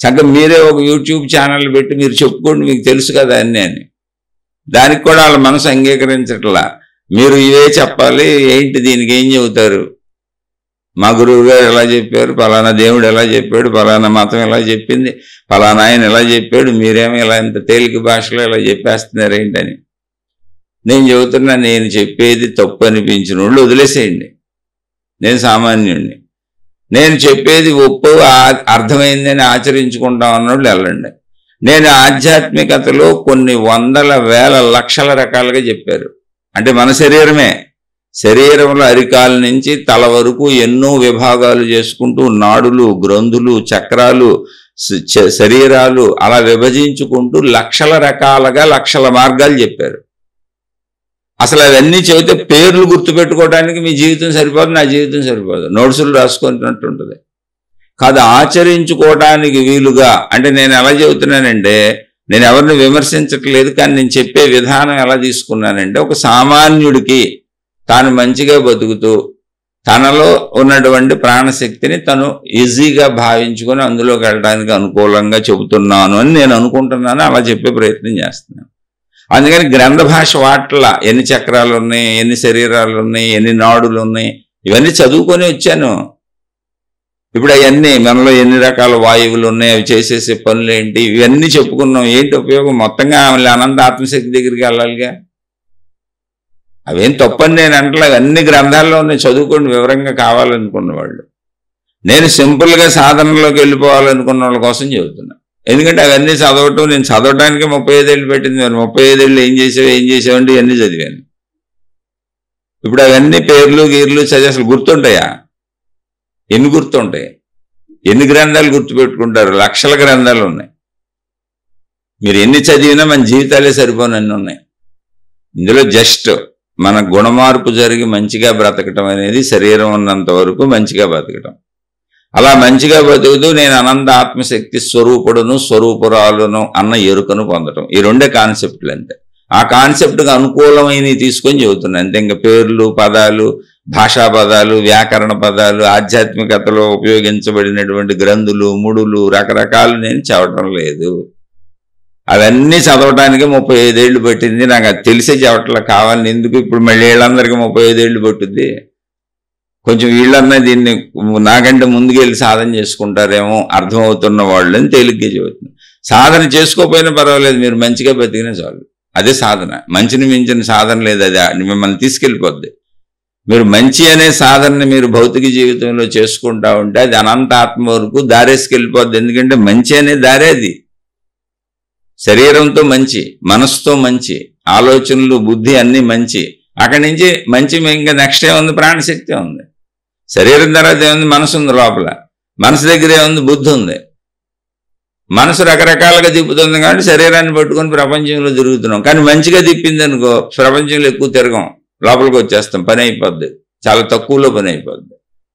చక్కగా మీరే ఒక యూట్యూబ్ ఛానల్ పెట్టి మీరు చెప్పుకోండి, మీకు తెలుసు కదా అన్నీ అని. దానికి కూడా వాళ్ళ మనసు అంగీకరించట్లా. మీరు ఇవే చెప్పాలి, ఏంటి దీనికి ఏం చెబుతారు, మా గురువు గారు ఎలా చెప్పారు, ఫలానా దేవుడు ఎలా చెప్పాడు, ఫలానా మతం ఎలా చెప్పింది, ఫలానా ఆయన ఎలా చెప్పాడు, మీరేమో ఇలా ఇంత తేలిక భాషలో ఇలా చెప్పేస్తున్నారు ఏంటని. నేను చెబుతున్నా, నేను చెప్పేది తప్పు అనిపించిన వాళ్ళు వదిలేసేయండి, నేను సామాన్యుడిని. నేను చెప్పేది ఒప్పు అర్థమైందని ఆచరించుకుంటాం అన్నోళ్ళు వెళ్ళండి. నేను ఆధ్యాత్మికతలో కొన్ని వందల వేల లక్షల రకాలుగా చెప్పారు. అంటే మన శరీరంలో అరికాల నుంచి తల వరకు ఎన్నో విభాగాలు చేసుకుంటూ నాడులు, గ్రంథులు, చక్రాలు, శరీరాలు అలా విభజించుకుంటూ లక్షల రకాలుగా లక్షల మార్గాలు చెప్పారు. అసలు అవన్నీ చెబితే పేర్లు గుర్తుపెట్టుకోవడానికి మీ జీవితం సరిపోదు, నా జీవితం సరిపోదు, నోట్సులు రాసుకున్నట్టు ఉంటుంది. కాదు, ఆచరించుకోవడానికి వీలుగా. అంటే నేను ఎలా చెబుతున్నానంటే, నేను ఎవరిని విమర్శించట్లేదు, కానీ నేను చెప్పే విధానం ఎలా తీసుకున్నానంటే, ఒక సామాన్యుడికి తాను మంచిగా బతుకుతూ తనలో ఉన్నటువంటి ప్రాణశక్తిని తను ఈజీగా భావించుకొని అందులోకి వెళ్ళడానికి అనుకూలంగా చెబుతున్నాను అని నేను అనుకుంటున్నాను, అలా చెప్పే ప్రయత్నం చేస్తున్నాను. అందుకని గ్రంథ భాష వాట్ల ఎన్ని చక్రాలు ఉన్నాయి, ఎన్ని శరీరాలు ఉన్నాయి, ఎన్ని నాడులు ఉన్నాయి, ఇవన్నీ చదువుకొని వచ్చాను. ఇప్పుడు అవన్నీ మనలో ఎన్ని రకాల వాయువులు ఉన్నాయి, అవి చేసేసే పనులు ఏంటి, ఇవన్నీ చెప్పుకున్నాం. ఏంటి ఉపయోగం? మొత్తంగా అనంత ఆత్మశక్తి దగ్గరికి వెళ్ళాలిగా. అవేం తప్పని నేను అంటలే, అన్ని గ్రంథాల్లో ఉన్నాయి, చదువుకోండి వివరంగా కావాలనుకున్న వాళ్ళు. నేను సింపుల్గా సాధనలోకి వెళ్ళిపోవాలనుకున్న వాళ్ళ కోసం చెబుతున్నా. ఎందుకంటే అవన్నీ చదవటం, నేను చదవటానికి 35 ఏళ్ళు పెట్టింది. మరి 35 ఏళ్ళు ఏం చేసావంటే ఇవన్నీ చదివాను. ఇప్పుడు అవన్నీ పేర్లు గీర్లు చదివి అసలు గుర్తుంటాయా? ఎన్ని గుర్తుంటాయి? ఎన్ని గ్రంథాలు గుర్తుపెట్టుకుంటారు? లక్షల గ్రంథాలు ఉన్నాయి. మీరు ఎన్ని చదివినా మన జీవితాలే సరిపోనన్ని ఉన్నాయి. ఇందులో జస్ట్ మన గుణమార్పు జరిగి మంచిగా బ్రతకటం అనేది, శరీరం ఉన్నంత వరకు మంచిగా బ్రతకటం. అలా మంచిగా బతుకుతూ నేను అనంత ఆత్మశక్తి స్వరూపుడును స్వరూపురాలును అన్న ఎరుకను పొందటం, ఈ రెండే కాన్సెప్ట్లు. అంతే. ఆ కాన్సెప్ట్కి అనుకూలమైనవి తీసుకొని చెబుతున్నాను అంతే. ఇంకా పేర్లు, పదాలు, భాషా పదాలు, వ్యాకరణ పదాలు, ఆధ్యాత్మికతలో ఉపయోగించబడినటువంటి గ్రంథులు, ముడులు, రకరకాలు నేను చదవటం లేదు. అవన్నీ చదవటానికి 35 ఏళ్ళు పట్టింది. నాకు అది తెలిసే చదవట్లా. కావాలని ఎందుకు ఇప్పుడు మళ్ళీ వీళ్ళందరికీ 35 ఏళ్ళు పట్టుద్ది. కొంచెం వీళ్ళన్నా దీన్ని నాకంటే ముందుకెళ్ళి సాధన చేసుకుంటారేమో అర్థమవుతున్న వాళ్ళు అని తేలిగ్గా చెబుతుంది. సాధన చేసుకోకపోయినా పర్వాలేదు, మీరు మంచిగా బతికినా చాలు, అదే సాధన. మంచిని మించిన సాధన లేదు, అది మిమ్మల్ని తీసుకెళ్ళిపోద్ది. మీరు మంచి అనే సాధనని మీరు భౌతిక జీవితంలో చేసుకుంటా ఉంటే అది అనంత ఆత్మ వరకు దారేసుకెళ్ళిపోద్ది. ఎందుకంటే మంచి అనే దారే అది. శరీరంతో మంచి, మనసుతో మంచి, ఆలోచనలు, బుద్ధి అన్నీ మంచి. అక్కడి నుంచి మంచి ఇంకా నెక్స్ట్ ఏముంది? ప్రాణశక్తి ఉంది. శరీరం తర్వాత ఏముంది? మనసు ఉంది లోపల. మనసు దగ్గర ఏముంది? బుద్ధి ఉంది. మనసు రకరకాలుగా తిప్పుతుంది కాబట్టి శరీరాన్ని పట్టుకొని ప్రపంచంలో తిరుగుతున్నాం. కానీ మంచిగా తిప్పింది అనుకో, ప్రపంచంలో ఎక్కువ తిరగం, లోపలికి వచ్చేస్తాం, పని అయిపోద్ది. చాలా తక్కువలో పని అయిపోద్ది.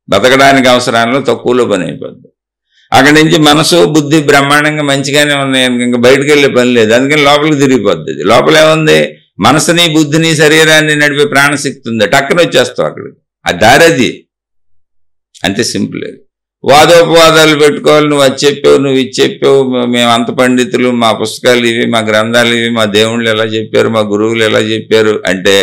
బతకడానికి అవసరాల్లో తక్కువలో పని అయిపోద్ది. అక్కడి నుంచి మనసు బుద్ధి బ్రహ్మాండంగా మంచిగానే ఉన్నాయి, ఇంకా బయటకు వెళ్ళే పని లేదు. అందుకని లోపలికి తిరిగిపోద్ది. లోపల ఏముంది? మనసుని బుద్ధిని శరీరాన్ని నడిపే ప్రాణశక్తి ఉంది. టక్కన వచ్చేస్తావు అక్కడికి. ఆ దారది అంతే, సింపుల్. వాదోపవాదాలు పెట్టుకోవాలి. నువ్వు అది చెప్పావు, నువ్వు ఇది చెప్పావు, మేము అంత పండితులు, మా పుస్తకాలు ఇవి, మా గ్రంథాలు ఇవి, మా దేవుళ్ళు ఎలా చెప్పారు, మా గురువులు ఎలా చెప్పారు అంటే,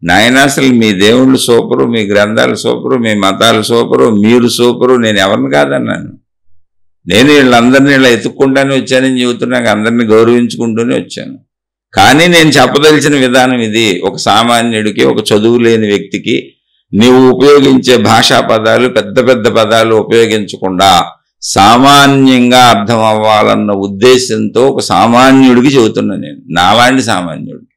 నాయన అసలు మీ దేవుళ్ళు సూపరు, మీ గ్రంథాలు సూపరు, మీ మతాలు సూపరు, మీరు సూపరు. నేను ఎవరిని కాదన్నాను. నేను వీళ్ళందరినీ ఇలా ఎత్తుక్కుంటానే వచ్చానని చెబుతున్నాక అందరినీ గౌరవించుకుంటూనే వచ్చాను. కానీ నేను చెప్పదలిచిన విధానం ఇది. ఒక సామాన్యుడికి, ఒక చదువు లేని వ్యక్తికి నీవు ఉపయోగించే భాషా పదాలు, పెద్ద పెద్ద పదాలు ఉపయోగించకుండా సామాన్యంగా అర్థం అవ్వాలన్న ఉద్దేశంతో ఒక సామాన్యుడికి చెబుతున్నా. నేను నాలాంటి సామాన్యుడికి.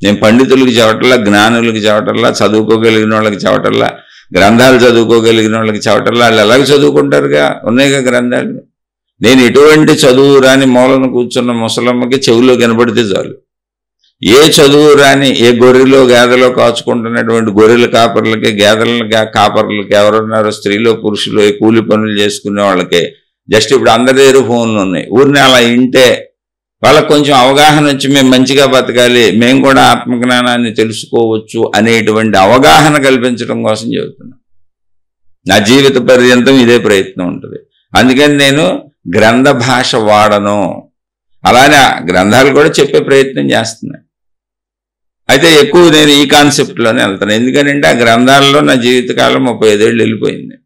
నేను పండితులకి చెప్పటల్లా, జ్ఞానులకి చెప్పటల్లా, చదువుకోగలిగిన వాళ్ళకి చెప్పటల్లా, గ్రంథాలు చదువుకోగలిగిన వాళ్ళకి చెప్పటల్లా. వాళ్ళు ఎలాగ చదువుకుంటారుగా, ఉన్నాయిగా గ్రంథాలు. నేను ఎటువంటి చదువు రాని మూలన కూర్చున్న ముసలమ్మకి చెవులో కనబడితే చాలు. ఏ చదువు రాని, ఏ గొర్రెలో గేదెలో కాచుకుంటున్నటువంటి గొర్రెల కాపర్లకి, గేదెల కాపర్లకి ఎవరున్నారో స్త్రీలో పురుషులు, ఏ కూలి పనులు చేసుకునే వాళ్ళకి జస్ట్ ఇప్పుడు అందరి దగ్గర ఫోన్లు ఉన్నాయి. ఊరిని అలా వింటే వాళ్ళకు కొంచెం అవగాహన వచ్చి మేము మంచిగా బతకాలి, మేము కూడా ఆత్మజ్ఞానాన్ని తెలుసుకోవచ్చు అనేటువంటి అవగాహన కల్పించడం కోసం చెబుతున్నాను. నా జీవిత పర్యంతం ఇదే ప్రయత్నం ఉంటుంది. అందుకని నేను గ్రంథ భాష వాడను. అలానే గ్రంథాలు కూడా చెప్పే ప్రయత్నం చేస్తున్నాను. అయితే ఎక్కువ నేను ఈ కాన్సెప్ట్లోనే వెళ్తాను. ఎందుకనంటే ఆ గ్రంథాలలో నా జీవితకాలం 35 ఏళ్ళు వెళ్ళిపోయింది.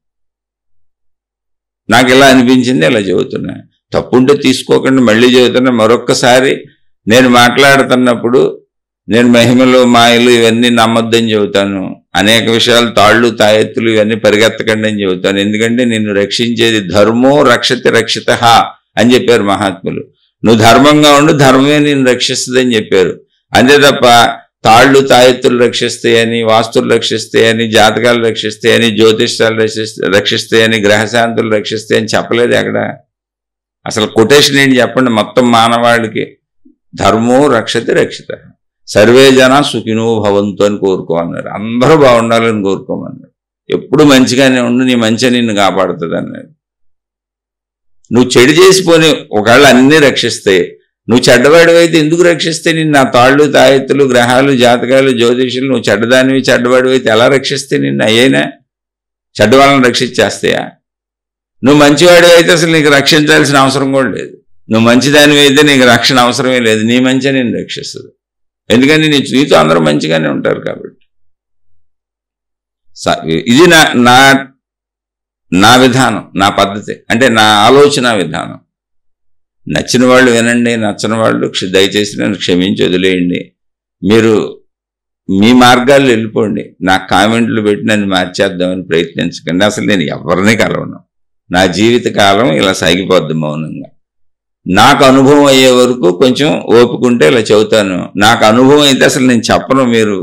నాకు ఇలా అనిపించింది, ఇలా చెబుతున్నా. తప్పుంటే తీసుకోకుండా మళ్ళీ చెబుతున్నా. మరొక్కసారి నేను మాట్లాడుతున్నప్పుడు నేను మహిమలు, మాయలు ఇవన్నీ నమ్మొద్దని చెబుతాను. అనేక విషయాలు, తాళ్ళు తాయెత్తులు ఇవన్నీ పరిగెత్తకండి అని చెబుతాను. ఎందుకంటే నిన్ను రక్షించేది ధర్మో రక్షతి రక్షితః అని చెప్పారు మహాత్ములు. నువ్వు ధర్మంగా ఉండు, ధర్మమే నిన్ను రక్షిస్తుందని చెప్పారు. అంతే తప్ప తాళ్ళు తాయెత్తులు రక్షిస్తాయని, వాస్తులు రక్షిస్తాయని, జాతకాలు రక్షిస్తాయని, జ్యోతిష్యాలు రక్షిస్తాయని, గ్రహశాంతులు రక్షిస్తాయని చెప్పలేదు ఎక్కడ. అసలు కొటేషన్ ఏంటి చెప్పండి? మొత్తం మానవాళికి ధర్మో రక్షతి రక్షిత, సర్వే జన సుఖినో భవంతు అని కోరుకోమన్నారు. అందరూ బాగుండాలని కోరుకోమన్నారు. ఎప్పుడు మంచిగానే ఉండు, నీ మంచి నిన్ను కాపాడుతుంది అన్నారు. నువ్వు చెడు చేసిపోని ఒకవేళ అన్నీ రక్షిస్తే, నువ్వు చెడ్డవాడివైతే ఎందుకు రక్షిస్తే నిన్ను ఆ తాళ్ళు తాయెత్తులు, గ్రహాలు, జాతకాలు, జ్యోతిషులు? నువ్వు చెడ్డదానివి, చెడ్డవాడివైతే ఎలా రక్షిస్తే నిన్ను? అయ్యేనా చెడ్డవాళ్ళని రక్షించేస్తాయా? నువ్వు మంచివాడివి అయితే అసలు నీకు రక్షించాల్సిన అవసరం కూడా లేదు. నువ్వు మంచిదానివి అయితే నీకు రక్షణ అవసరమే లేదు. నీ మంచి నేను రక్షిస్తుంది. ఎందుకని నీతో అందరూ మంచిగానే ఉంటారు కాబట్టి. ఇది నా విధానం, నా పద్ధతి, అంటే నా ఆలోచన విధానం. నచ్చిన వాళ్ళు వినండి, నచ్చని వాళ్ళు దయచేసి నన్ను క్షమించి వదిలేయండి. మీరు మీ మార్గాల్లో వెళ్ళిపోండి. నా కామెంట్లు పెట్టి నన్ను మార్చేద్దామని ప్రయత్నించకండి. అసలు నేను ఎవరిని కలవను. నా జీవిత కాలం ఇలా సాగిపోద్ది మౌనంగా. నాకు అనుభవం అయ్యే వరకు కొంచెం ఓపుకుంటే ఇలా చెబుతాను. నాకు అనుభవం అయితే అసలు నేను చెప్పను. మీరు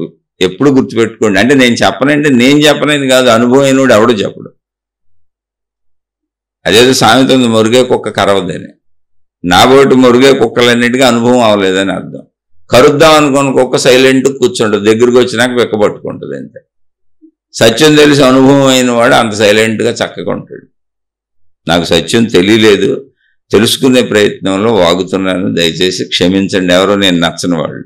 ఎప్పుడు గుర్తుపెట్టుకోండి. అంటే నేను చెప్పనంటే నేను చెప్పనని కాదు, అనుభవం అయినోడు ఎవడు చెప్పడు. అదేదో సామెత ఉంది, మురిగే కుక్క కరవదని. నాబోటి మురిగే కుక్కలన్నిటికీ అనుభవం అవ్వలేదని అర్థం. కరుద్దాం అనుకున్న కుక్క సైలెంట్ కూర్చుంటుంది, దగ్గరికి వచ్చినాక వెక్కబట్టుకుంటుంది అంతే. సత్యం తెలిసి అనుభవం అయిన వాడు అంత సైలెంట్గా చక్కగా ఉంటాడు. నాకు సత్యం తెలియలేదు, తెలుసుకునే ప్రయత్నంలో వాగుతున్నాను, దయచేసి క్షమించండి. ఎవరో నేను నచ్చని వాళ్ళు,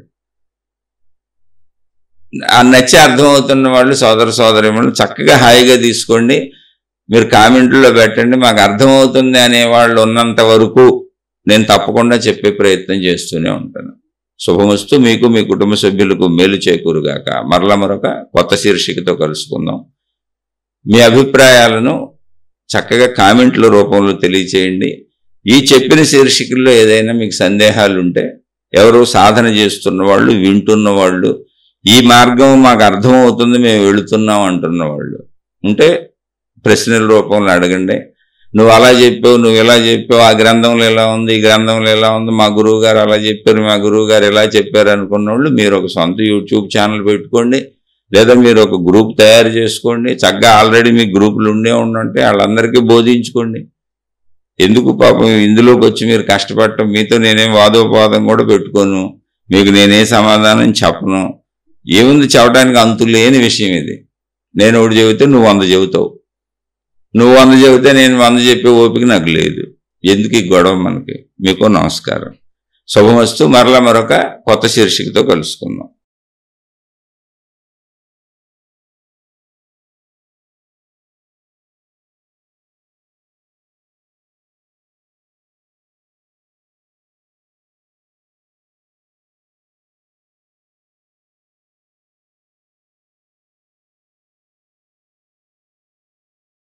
ఆ నచ్చి అర్థమవుతున్న వాళ్ళు సోదర సోదరిమణులు చక్కగా హాయిగా తీసుకోండి. మీరు కామెంట్లో పెట్టండి. మాకు అర్థమవుతుంది అనేవాళ్ళు ఉన్నంత వరకు నేను తప్పకుండా చెప్పే ప్రయత్నం చేస్తూనే ఉంటాను. శుభమస్తు. మీకు, మీ కుటుంబ సభ్యులకు మేలు చేకూరుగాక. మరొక కొత్త శీర్షికతో కలుసుకుందాం. మీ అభిప్రాయాలను చక్కగా కామెంట్ల రూపంలో తెలియచేయండి. ఈ చెప్పిన శీర్షికల్లో ఏదైనా మీకు సందేహాలు ఉంటే, ఎవరో సాధన చేస్తున్న వాళ్ళు, వింటున్న వాళ్ళు, ఈ మార్గం మాకు అర్థమవుతుంది మేము వెళుతున్నాం అంటున్న వాళ్ళు ఉంటే ప్రశ్నల రూపంలో అడగండి. నువ్వు అలా చెప్పావు, నువ్వు ఇలా చెప్పావు, ఆ గ్రంథంలో ఎలా ఉంది, ఈ గ్రంథంలో ఎలా ఉంది, మా గురువు గారు అలా చెప్పారు, మా గురువు గారు ఎలా చెప్పారు అనుకున్న వాళ్ళు మీరు ఒక సొంత యూట్యూబ్ ఛానల్ పెట్టుకోండి, లేదా మీరు ఒక గ్రూప్ తయారు చేసుకోండి. చక్కగా ఆల్రెడీ మీ గ్రూపులు ఉంటే వాళ్ళందరికీ బోధించుకోండి. ఎందుకు పాపం ఇందులోకి వచ్చి మీరు కష్టపడటం? మీతో నేనేం వాదోపవాదం కూడా పెట్టుకోను, మీకు నేనే సమాధానం చెప్పను. ఏముంది చెప్పడానికి? అంతు లేని విషయం ఇది. నేను ఒకటి చెబితే నువ్వు 100 చెబుతావు. నువ్వు 100 చెబితే నేను 100 చెప్పే ఓపిక నాకు లేదు. ఎందుకు ఈ గొడవ మనకి? మీకు నమస్కారం. శుభమస్తు. మరలా మరొక కొత్త శీర్షికతో కలుసుకుందాం.